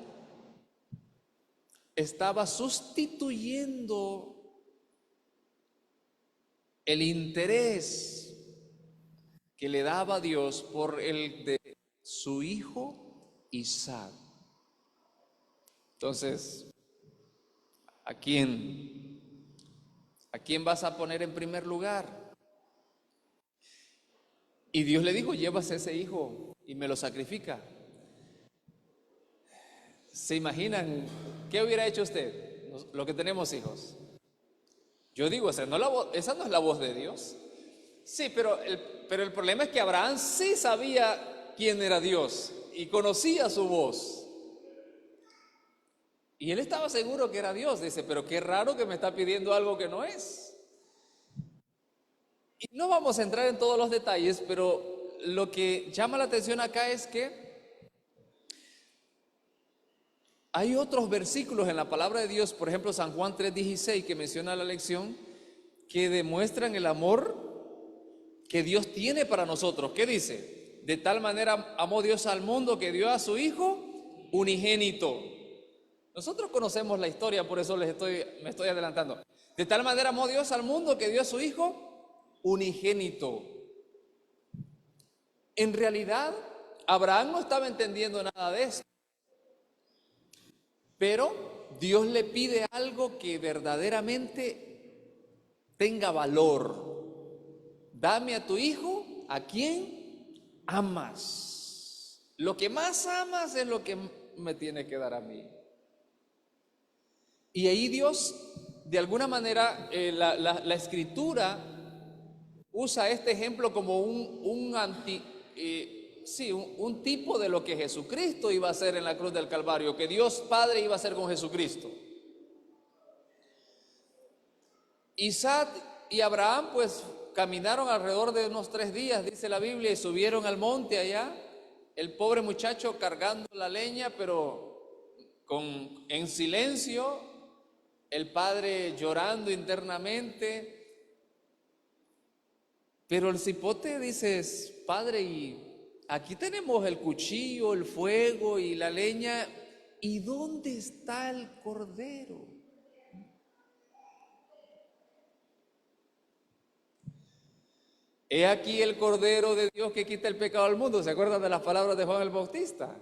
estaba sustituyendo el interés que le daba Dios por el de su hijo Isaac. Entonces, ¿a quién vas a poner en primer lugar? Y Dios le dijo: llevas a ese hijo y me lo sacrifica. ¿Se imaginan qué hubiera hecho usted, los que tenemos hijos? Yo digo, esa no es la voz de Dios. Sí, pero el problema es que Abraham sí sabía quién era Dios y conocía su voz. Y él estaba seguro que era Dios. Dice, pero qué raro que me está pidiendo algo que no es. Y no vamos a entrar en todos los detalles, pero lo que llama la atención acá es que hay otros versículos en la palabra de Dios, por ejemplo San Juan 3:16, que menciona la lección, que demuestran el amor que Dios tiene para nosotros. ¿Qué dice? De tal manera amó Dios al mundo que dio a su Hijo unigénito. Nosotros conocemos la historia, por eso me estoy adelantando. De tal manera amó Dios al mundo que dio a su Hijo unigénito. En realidad, Abraham no estaba entendiendo nada de eso. Pero Dios le pide algo que verdaderamente tenga valor. Dame a tu hijo, a quien amas. Lo que más amas es lo que me tiene que dar a mí. Y ahí Dios, de alguna manera, la Escritura usa este ejemplo como un tipo de lo que Jesucristo iba a hacer en la cruz del Calvario, que Dios Padre iba a hacer con Jesucristo. Isaac y Abraham pues caminaron alrededor de unos 3 días, dice la Biblia, y subieron al monte allá, el pobre muchacho cargando la leña, pero en silencio, el padre llorando internamente. Pero el cipote dice, padre, y aquí tenemos el cuchillo, el fuego y la leña, ¿y dónde está el cordero? He aquí el Cordero de Dios que quita el pecado del mundo. ¿Se acuerdan de las palabras de Juan el Bautista?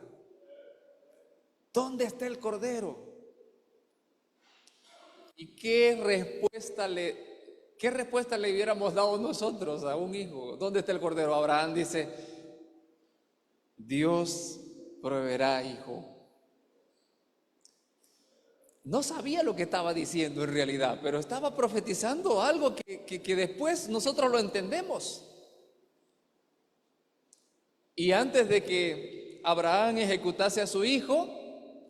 ¿Dónde está el Cordero? ¿Y qué respuesta le hubiéramos dado nosotros a un hijo? ¿Dónde está el Cordero? Abraham dice, Dios proveerá, hijo. No sabía lo que estaba diciendo en realidad, pero estaba profetizando algo que después nosotros lo entendemos. Y antes de que Abraham ejecutase a su hijo,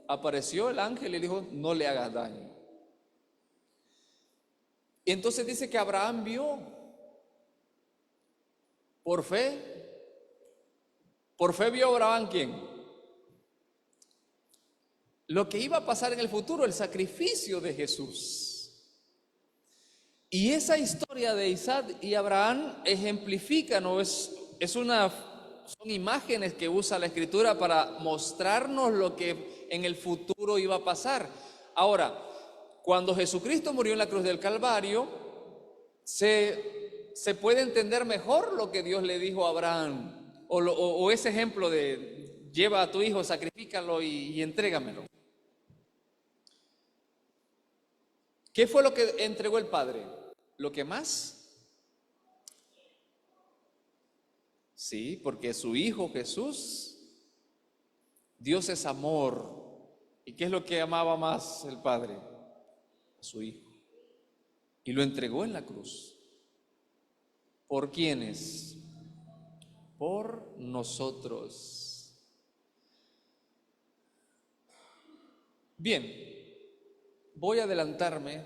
apareció el ángel y le dijo, no le hagas daño. Y entonces dice que Abraham vio por fe. Por fe vio Abraham, ¿quién? Lo que iba a pasar en el futuro, el sacrificio de Jesús. Y esa historia de Isaac y Abraham ejemplifican, son imágenes que usa la Escritura para mostrarnos lo que en el futuro iba a pasar. Ahora, cuando Jesucristo murió en la cruz del Calvario, se puede entender mejor lo que Dios le dijo a Abraham, o ese ejemplo de lleva a tu hijo, sacrifícalo y entrégamelo. ¿Qué fue lo que entregó el Padre? ¿Lo que más? Sí, porque su Hijo Jesús, Dios es amor. ¿Y qué es lo que amaba más el Padre? A su Hijo. Y lo entregó en la cruz. ¿Por quiénes? Por nosotros. Bien. Voy a adelantarme,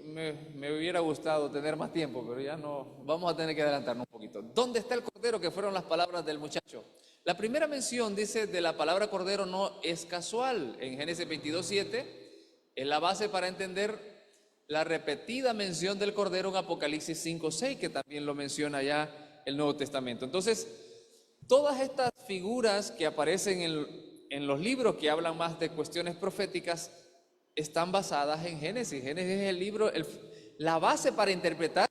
me hubiera gustado tener más tiempo, pero ya no, vamos a tener que adelantarnos un poquito. ¿Dónde está el Cordero? Que fueron las palabras del muchacho. La primera mención, dice, de la palabra Cordero no es casual. En Génesis 22:7 es la base para entender la repetida mención del Cordero en Apocalipsis 5:6, que también lo menciona ya el Nuevo Testamento. Entonces, todas estas figuras que aparecen en los libros que hablan más de cuestiones proféticas, están basadas en Génesis. Génesis es el libro, la base para interpretar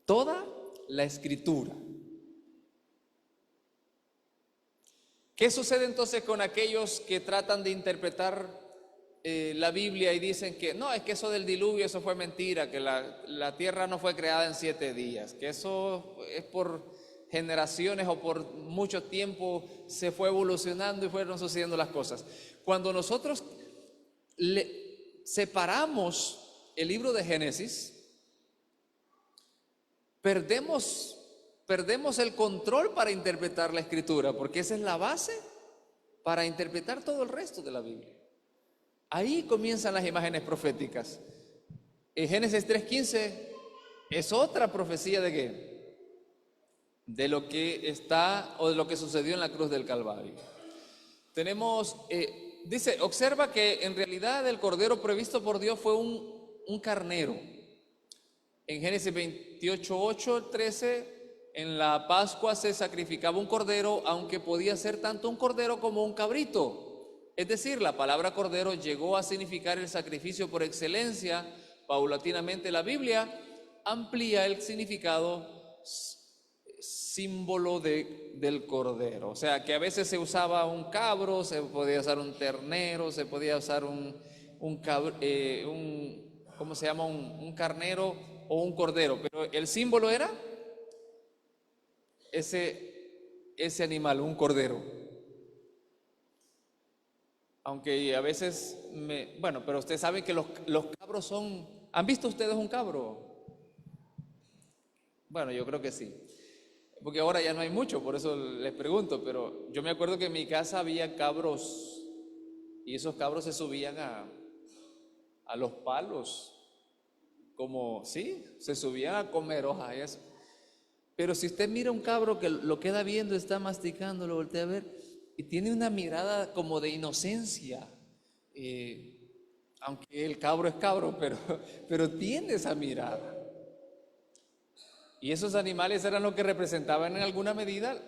toda la Escritura. ¿Qué sucede entonces con aquellos que tratan de interpretar la Biblia y dicen que no, es que eso del diluvio, eso fue mentira, que la tierra no fue creada en 7 días, que eso es por generaciones o por mucho tiempo se fue evolucionando y fueron sucediendo las cosas? Cuando nosotros separamos el libro de Génesis, perdemos el control para interpretar la Escritura, porque esa es la base para interpretar todo el resto de la Biblia. Ahí comienzan las imágenes proféticas. En Génesis 3:15 es otra profecía de qué, de lo que está o de lo que sucedió en la cruz del Calvario. Tenemos dice, observa que en realidad el cordero previsto por Dios fue un carnero. En Génesis 28:8, 13, en la Pascua se sacrificaba un cordero, aunque podía ser tanto un cordero como un cabrito. Es decir, la palabra cordero llegó a significar el sacrificio por excelencia. Paulatinamente la Biblia amplía el significado símbolo del cordero, o sea que a veces se usaba un cabro, se podía usar un ternero, se podía usar un carnero o un cordero, pero el símbolo era ese animal, un cordero. Aunque a veces pero ustedes saben que los cabros son, ¿han visto ustedes un cabro? Bueno, yo creo que sí. Porque ahora ya no hay mucho, por eso les pregunto, pero yo me acuerdo que en mi casa había cabros y esos cabros se subían a los palos, se subían a comer hojas y eso. Pero si usted mira un cabro que lo queda viendo, está masticando, lo voltea a ver y tiene una mirada como de inocencia, aunque el cabro es cabro, pero tiene esa mirada. Y esos animales eran lo que representaban en alguna medida,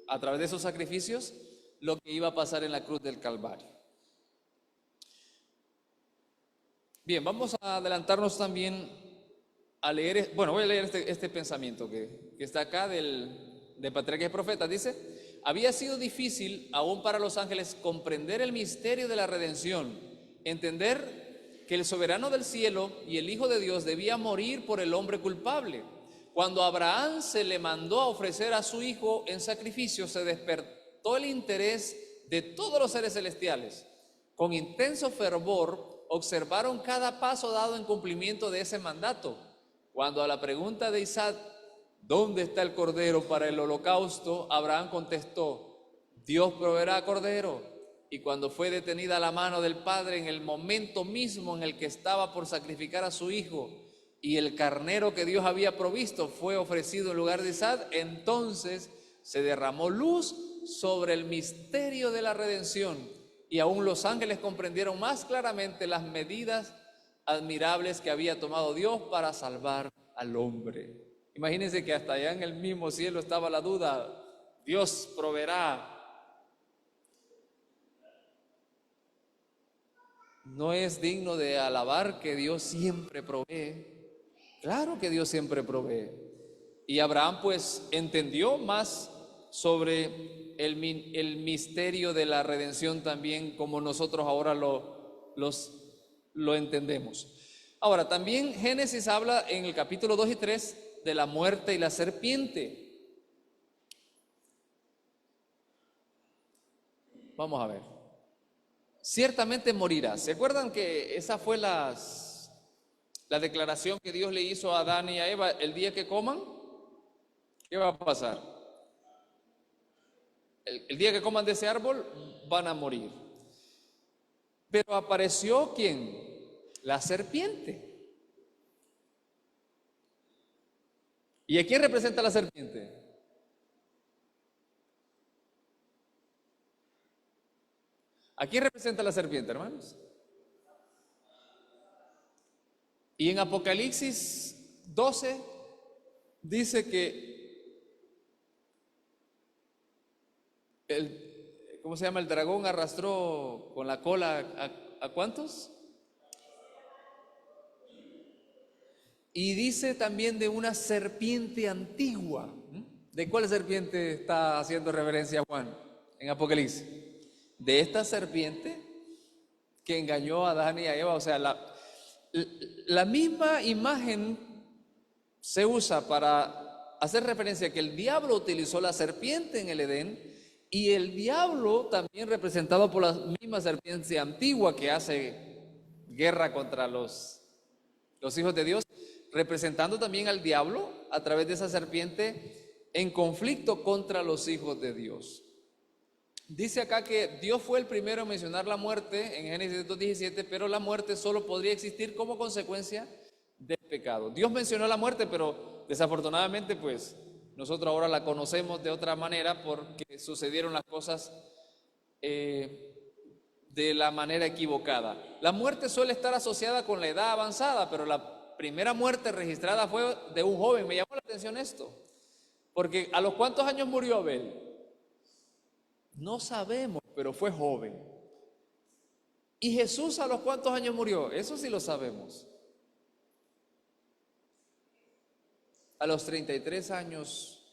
a través de esos sacrificios, lo que iba a pasar en la cruz del Calvario. Bien, vamos a adelantarnos también a leer, bueno, voy a leer este pensamiento que está acá de Patriarcas y Profetas. Dice: había sido difícil aún para los ángeles comprender el misterio de la redención, entender que el soberano del cielo y el Hijo de Dios debía morir por el hombre culpable. Cuando a Abraham se le mandó a ofrecer a su hijo en sacrificio, se despertó el interés de todos los seres celestiales. Con intenso fervor observaron cada paso dado en cumplimiento de ese mandato. Cuando a la pregunta de Isaac, ¿dónde está el cordero para el holocausto?, Abraham contestó: Dios proveerá cordero. Y cuando fue detenida la mano del padre en el momento mismo en el que estaba por sacrificar a su hijo, y el carnero que Dios había provisto fue ofrecido en lugar de Isaac, entonces se derramó luz sobre el misterio de la redención, y aún los ángeles comprendieron más claramente las medidas admirables que había tomado Dios para salvar al hombre. Imagínense que hasta allá en el mismo cielo estaba la duda: Dios proveerá. ¿No es digno de alabar que Dios siempre provee? Claro que Dios siempre provee. Y Abraham pues entendió más sobre el misterio de la redención también, como nosotros ahora lo entendemos. Ahora, también Génesis habla en el capítulo 2 y 3 de la muerte y la serpiente. Vamos a ver. Ciertamente morirá. ¿Se acuerdan que esa fue la declaración que Dios le hizo a Adán y a Eva? El día que coman, ¿qué va a pasar? El día que coman de ese árbol van a morir. Pero apareció ¿quién? La serpiente. ¿Y a quién representa la serpiente? ¿A quién representa la serpiente, hermanos? Y en Apocalipsis 12 dice que ¿cómo se llama? El dragón arrastró con la cola ¿a cuántos? Y dice también de una serpiente antigua. ¿De cuál serpiente está haciendo referencia Juan en Apocalipsis? De esta serpiente que engañó a Adán y a Eva. O sea, la misma imagen se usa para hacer referencia a que el diablo utilizó la serpiente en el Edén, y el diablo también representado por la misma serpiente antigua que hace guerra contra los hijos de Dios, representando también al diablo a través de esa serpiente en conflicto contra los hijos de Dios. Dice acá que Dios fue el primero en mencionar la muerte en Génesis 2:17, pero la muerte solo podría existir como consecuencia del pecado. Dios mencionó la muerte, pero desafortunadamente pues nosotros ahora la conocemos de otra manera porque sucedieron las cosas de la manera equivocada. La muerte suele estar asociada con la edad avanzada, pero la primera muerte registrada fue de un joven. Me llamó la atención esto, porque ¿a los cuántos años murió Abel? No sabemos, pero fue joven. ¿Y Jesús a los cuántos años murió? Eso sí lo sabemos. A los 33 años.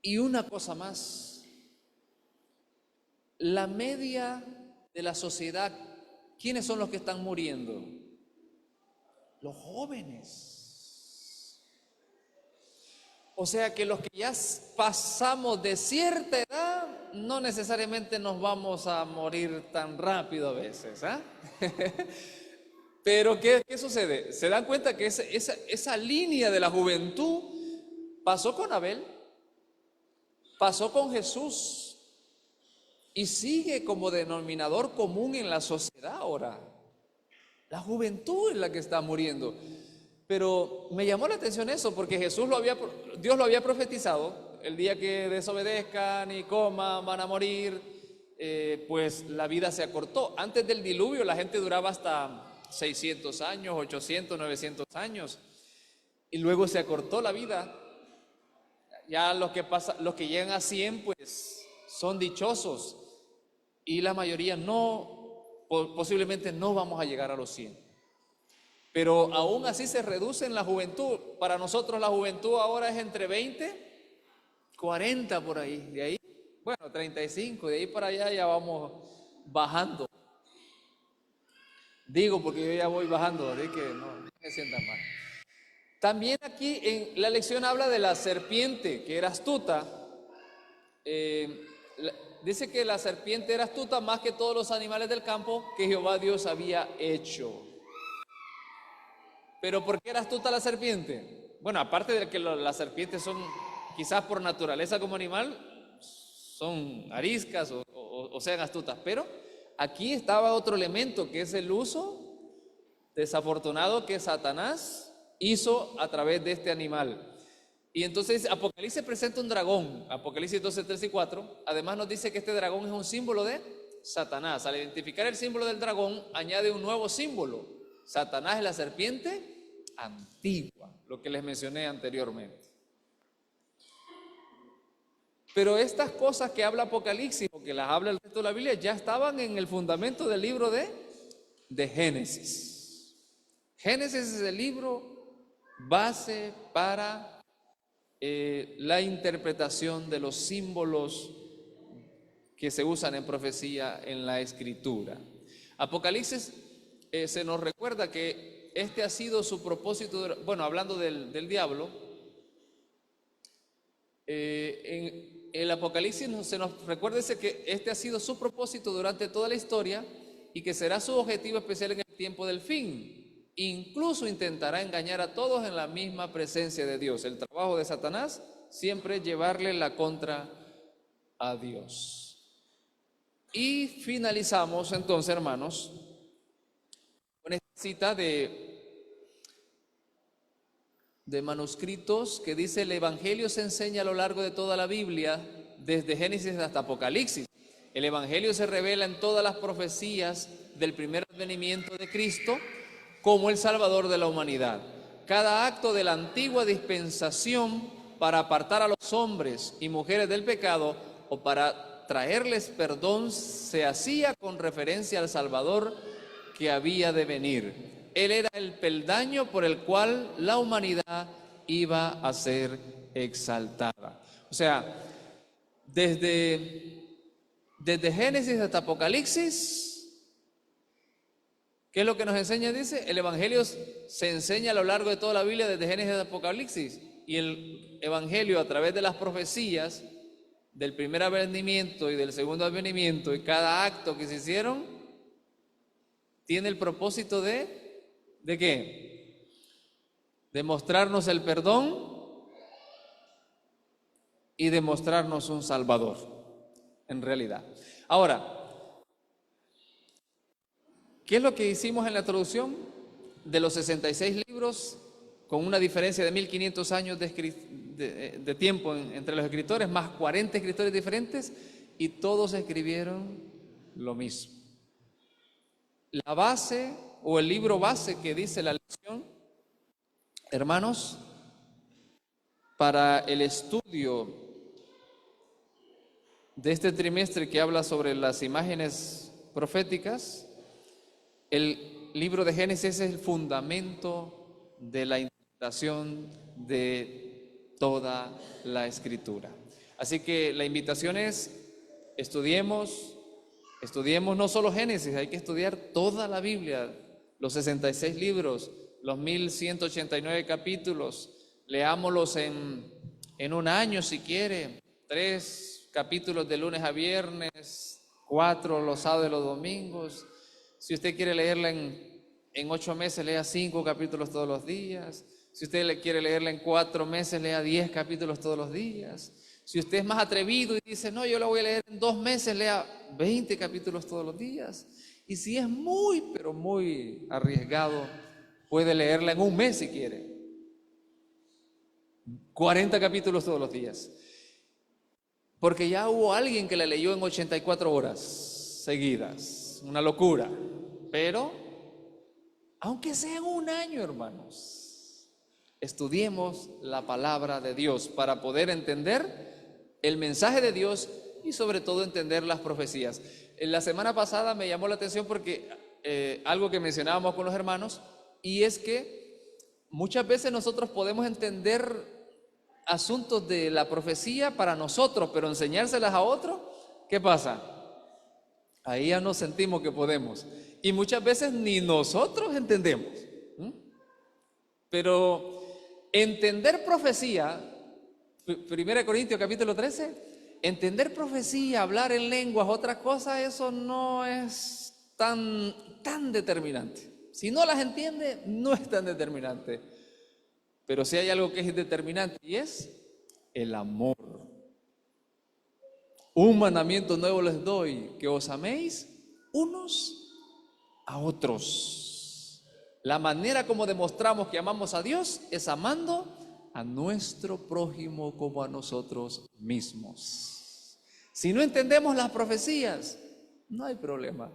Y una cosa más, la media de la sociedad, ¿quiénes son los que están muriendo? Los jóvenes. O sea que los que ya pasamos de cierta edad, no necesariamente nos vamos a morir tan rápido a veces, ¿ah? Pero ¿qué sucede? ¿Se dan cuenta que esa línea de la juventud pasó con Abel, pasó con Jesús y sigue como denominador común en la sociedad ahora? La juventud es la que está muriendo. Pero me llamó la atención eso, porque Dios lo había profetizado: el día que desobedezcan y coman van a morir. Pues la vida se acortó. Antes del diluvio la gente duraba hasta 600 años, 800, 900 años, y luego se acortó la vida. Ya los que llegan a 100 pues son dichosos, y la mayoría no, posiblemente no vamos a llegar a los 100. pero aún así se reduce en la juventud. Para nosotros la juventud ahora es entre 20, 40 por ahí, de ahí, bueno, 35, de ahí para allá ya vamos bajando. Digo porque yo ya voy bajando, así que no me sientan mal. También aquí en la lección habla de la serpiente, que era astuta. Dice que la serpiente era astuta más que todos los animales del campo que Jehová Dios había hecho. ¿Pero por qué era astuta la serpiente? Bueno, aparte de que las serpientes son, quizás por naturaleza como animal, son ariscas o sean astutas, pero aquí estaba otro elemento, que es el uso desafortunado que Satanás hizo a través de este animal. Y entonces Apocalipsis presenta un dragón, Apocalipsis 12, 3 y 4. Además nos dice que este dragón es un símbolo de Satanás. Al identificar el símbolo del dragón, añade un nuevo símbolo. Satanás es la serpiente antigua, lo que les mencioné anteriormente. Pero estas cosas que habla Apocalipsis, o que las habla el resto de la Biblia, ya estaban en el fundamento del libro de Génesis. Génesis es el libro base para la interpretación de los símbolos que se usan en profecía en la Escritura. Apocalipsis se nos recuerda que este ha sido su propósito, bueno, hablando del diablo, en el Apocalipsis se nos recuerda que este ha sido su propósito durante toda la historia y que será su objetivo especial en el tiempo del fin. Incluso intentará engañar a todos en la misma presencia de Dios. El trabajo de Satanás siempre es llevarle la contra a Dios. Y finalizamos entonces, hermanos, con esta cita de manuscritos que dice: el Evangelio se enseña a lo largo de toda la Biblia, desde Génesis hasta Apocalipsis. El Evangelio se revela en todas las profecías del primer advenimiento de Cristo como el Salvador de la humanidad. Cada acto de la antigua dispensación para apartar a los hombres y mujeres del pecado o para traerles perdón se hacía con referencia al Salvador que había de venir. Él era el peldaño por el cual la humanidad iba a ser exaltada. O sea, desde Génesis hasta Apocalipsis, ¿qué es lo que nos enseña? Dice, el Evangelio se enseña a lo largo de toda la Biblia, desde Génesis hasta Apocalipsis, y el Evangelio a través de las profecías del primer advenimiento y del segundo advenimiento, y cada acto que se hicieron tiene el propósito ¿de qué? De mostrarnos el perdón y de mostrarnos un Salvador, en realidad. Ahora, ¿qué es lo que hicimos en la introducción? De los 66 libros, con una diferencia de 1500 años de tiempo entre los escritores, más 40 escritores diferentes, y todos escribieron lo mismo. La base o el libro base que dice la lección, hermanos, para el estudio de este trimestre que habla sobre las imágenes proféticas, el libro de Génesis es el fundamento de la interpretación de toda la Escritura. Así que la invitación es, estudiemos no solo Génesis, hay que estudiar toda la Biblia, los 66 libros, los 1189 capítulos, leámoslos en un año si quiere, 3 capítulos de lunes a viernes, 4 los sábados y los domingos. Si usted quiere leerla en 8 meses, lea 5 capítulos todos los días. Si usted quiere leerla en 4 meses, lea 10 capítulos todos los días. Si usted es más atrevido y dice, no, yo la voy a leer en 2 meses, lea 20 capítulos todos los días. Y si es muy, pero muy arriesgado, puede leerla en 1 mes si quiere. 40 capítulos todos los días. Porque ya hubo alguien que la leyó en 84 horas seguidas. Una locura. Pero, aunque sea en 1 año, hermanos, estudiemos la palabra de Dios para poder entender el mensaje de Dios y sobre todo entender las profecías. En la semana pasada me llamó la atención porque algo que mencionábamos con los hermanos, y es que muchas veces nosotros podemos entender asuntos de la profecía para nosotros, pero enseñárselas a otros, ¿qué pasa? Ahí ya nos sentimos que podemos. Y muchas veces ni nosotros entendemos. Pero entender profecía, 1 Corintios capítulo 13, entender profecía, hablar en lenguas, otras cosas, eso no es tan determinante. Si no las entiende, no es tan determinante. Pero sí hay algo que es determinante y es el amor. Un mandamiento nuevo les doy, que os améis unos a otros. La manera como demostramos que amamos a Dios es amando a nuestro prójimo como a nosotros mismos. Si no entendemos las profecías, no hay problema.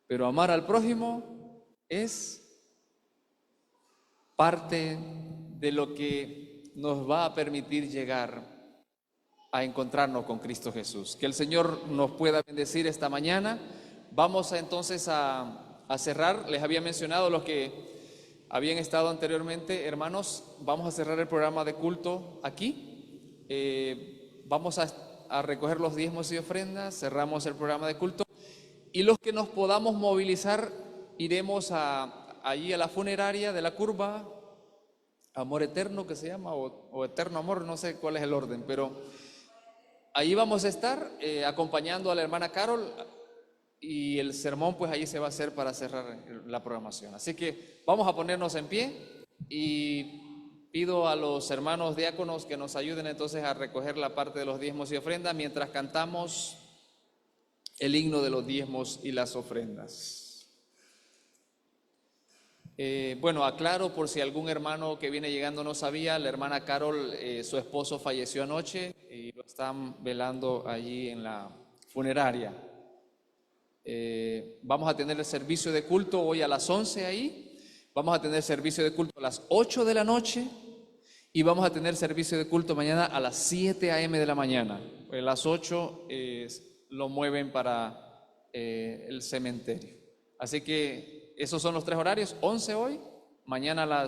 Pero amar al prójimo es parte de lo que nos va a permitir llegar a encontrarnos con Cristo Jesús. Que el Señor nos pueda bendecir esta mañana. Vamos entonces a cerrar. Les había mencionado los que habían estado anteriormente, hermanos, vamos a cerrar el programa de culto aquí. Vamos a recoger los diezmos y ofrendas, cerramos el programa de culto. Y los que nos podamos movilizar, iremos allí a la funeraria de la curva, Amor Eterno que se llama, o Eterno Amor, no sé cuál es el orden, pero ahí vamos a estar acompañando a la hermana Carol, y el sermón pues allí se va a hacer para cerrar la programación. Así que vamos a ponernos en pie y pido a los hermanos diáconos que nos ayuden entonces a recoger la parte de los diezmos y ofrendas mientras cantamos el himno de los diezmos y las ofrendas. Bueno, aclaro por si algún hermano que viene llegando no sabía, la hermana Carol, su esposo falleció anoche y lo están velando allí en la funeraria. Vamos a tener el servicio de culto hoy a las 11 ahí, vamos a tener servicio de culto a las 8 de la noche y vamos a tener servicio de culto mañana a las 7 a.m. de la mañana. A las 8 lo mueven para el cementerio. Así que esos son los 3 horarios, 11 hoy, mañana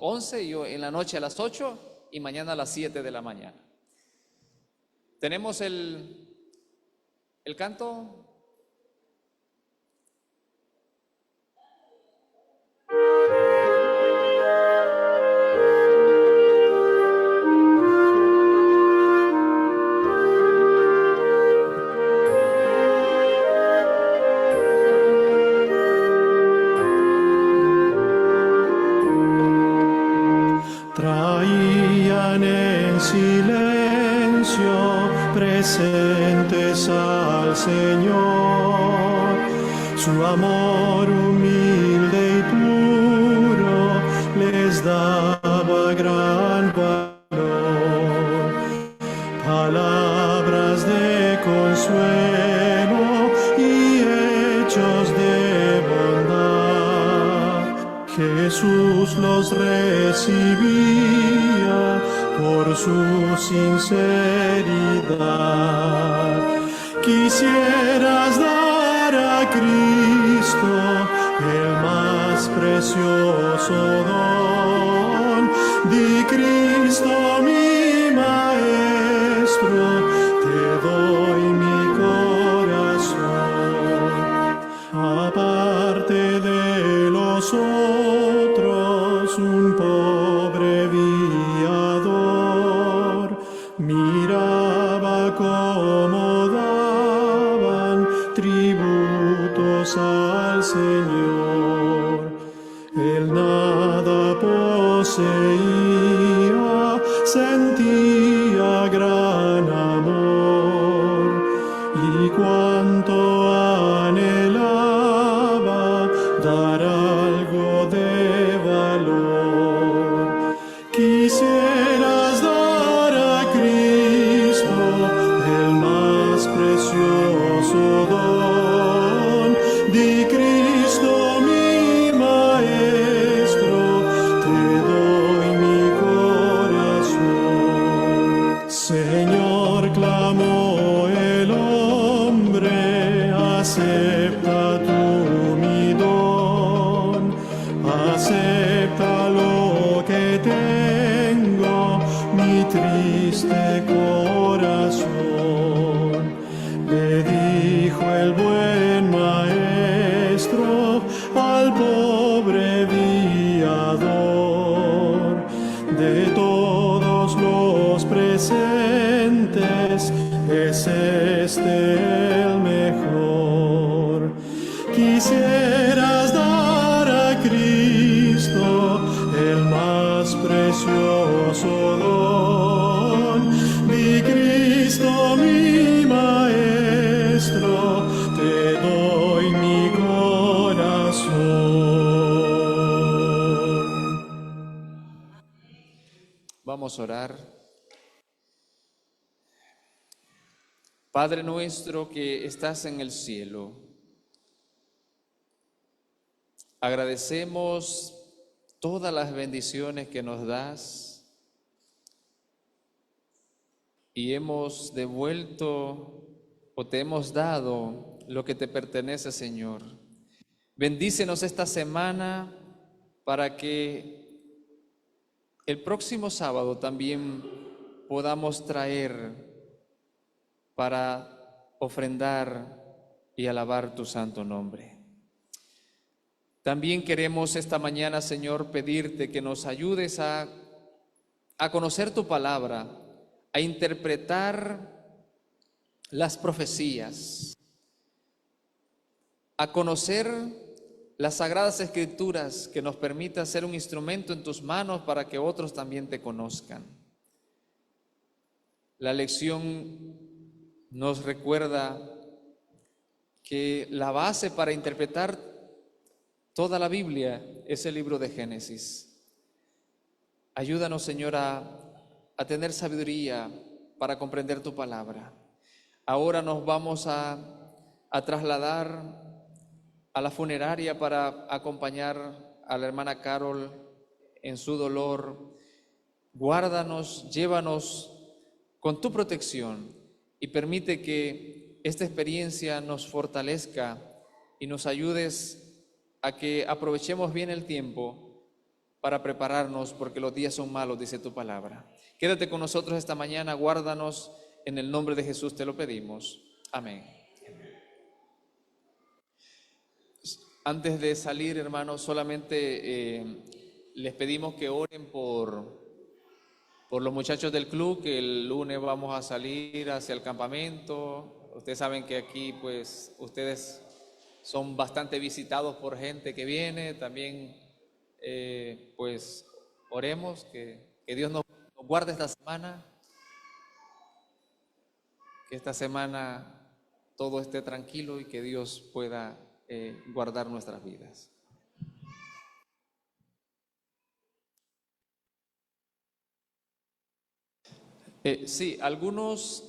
11 y en la noche a las 8 y mañana a las 7 de la mañana. Tenemos el canto. Traían en silencio presentes al Señor, su amor humilde y puro les daba gran valor, palabras de consuelo y hechos de bondad. Jesús los recibía por su sinceridad. Quisieras dar a Cristo el más precioso don. Di: Cristo mi Maestro, te doy mi corazón. Aparte de los otros, un pobre viador miraba cómo daban tributos al Señor. Él nada poseía, sentía gran amor, y cuánto anhelaba dar algo de valor. Quisieras dar a Cristo el más precioso don. Di: Cristo mi Maestro, te doy mi corazón. Señor, clamó el hombre, acepta tú mi don. acepta lo que tengo, mi triste corazón. Le dijo el buen maestro al pobre viador: de todos los presentes es este el mejor. Quisieras dar a Cristo el más precioso don. Mi Cristo, mi Maestro, te doy mi corazón. Vamos a orar. Padre nuestro que estás en el cielo, agradecemos todas las bendiciones que nos das y hemos devuelto o te hemos dado lo que te pertenece, Señor. Bendícenos esta semana para que el próximo sábado también podamos traer para ofrendar y alabar tu santo nombre. También queremos esta mañana, Señor, pedirte que nos ayudes a conocer tu palabra, a interpretar las profecías, a conocer las sagradas escrituras, que nos permita ser un instrumento en tus manos para que otros también te conozcan. La lección nos recuerda que la base para interpretar toda la Biblia es el libro de Génesis. Ayúdanos, Señor, a tener sabiduría para comprender tu palabra. Ahora nos vamos a trasladar a la funeraria para acompañar a la hermana Carol en su dolor. Guárdanos, llévanos con tu protección y permite que esta experiencia nos fortalezca y nos ayudes a que aprovechemos bien el tiempo para prepararnos, porque los días son malos, dice tu palabra. Quédate con nosotros esta mañana, guárdanos, en el nombre de Jesús te lo pedimos. Amén. Antes de salir, hermanos, solamente les pedimos que oren por los muchachos del club, que el lunes vamos a salir hacia el campamento. Ustedes saben que aquí, pues, ustedes son bastante visitados por gente que viene. También, pues, oremos que Dios nos guarde esta semana, que esta semana todo esté tranquilo y que Dios pueda guardar nuestras vidas. Sí, algunos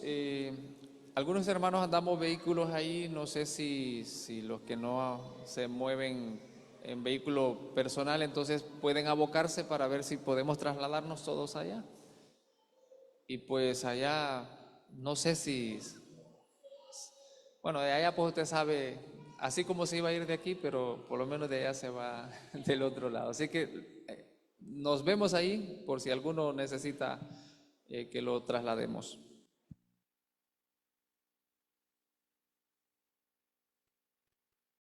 hermanos andamos vehículos ahí, no sé si los que no se mueven en vehículo personal, entonces pueden abocarse para ver si podemos trasladarnos todos allá. Y pues allá, no sé si, bueno, de allá pues usted sabe, así como se iba a ir de aquí, pero por lo menos de allá se va del otro lado. Así que nos vemos ahí por si alguno necesita que lo traslademos.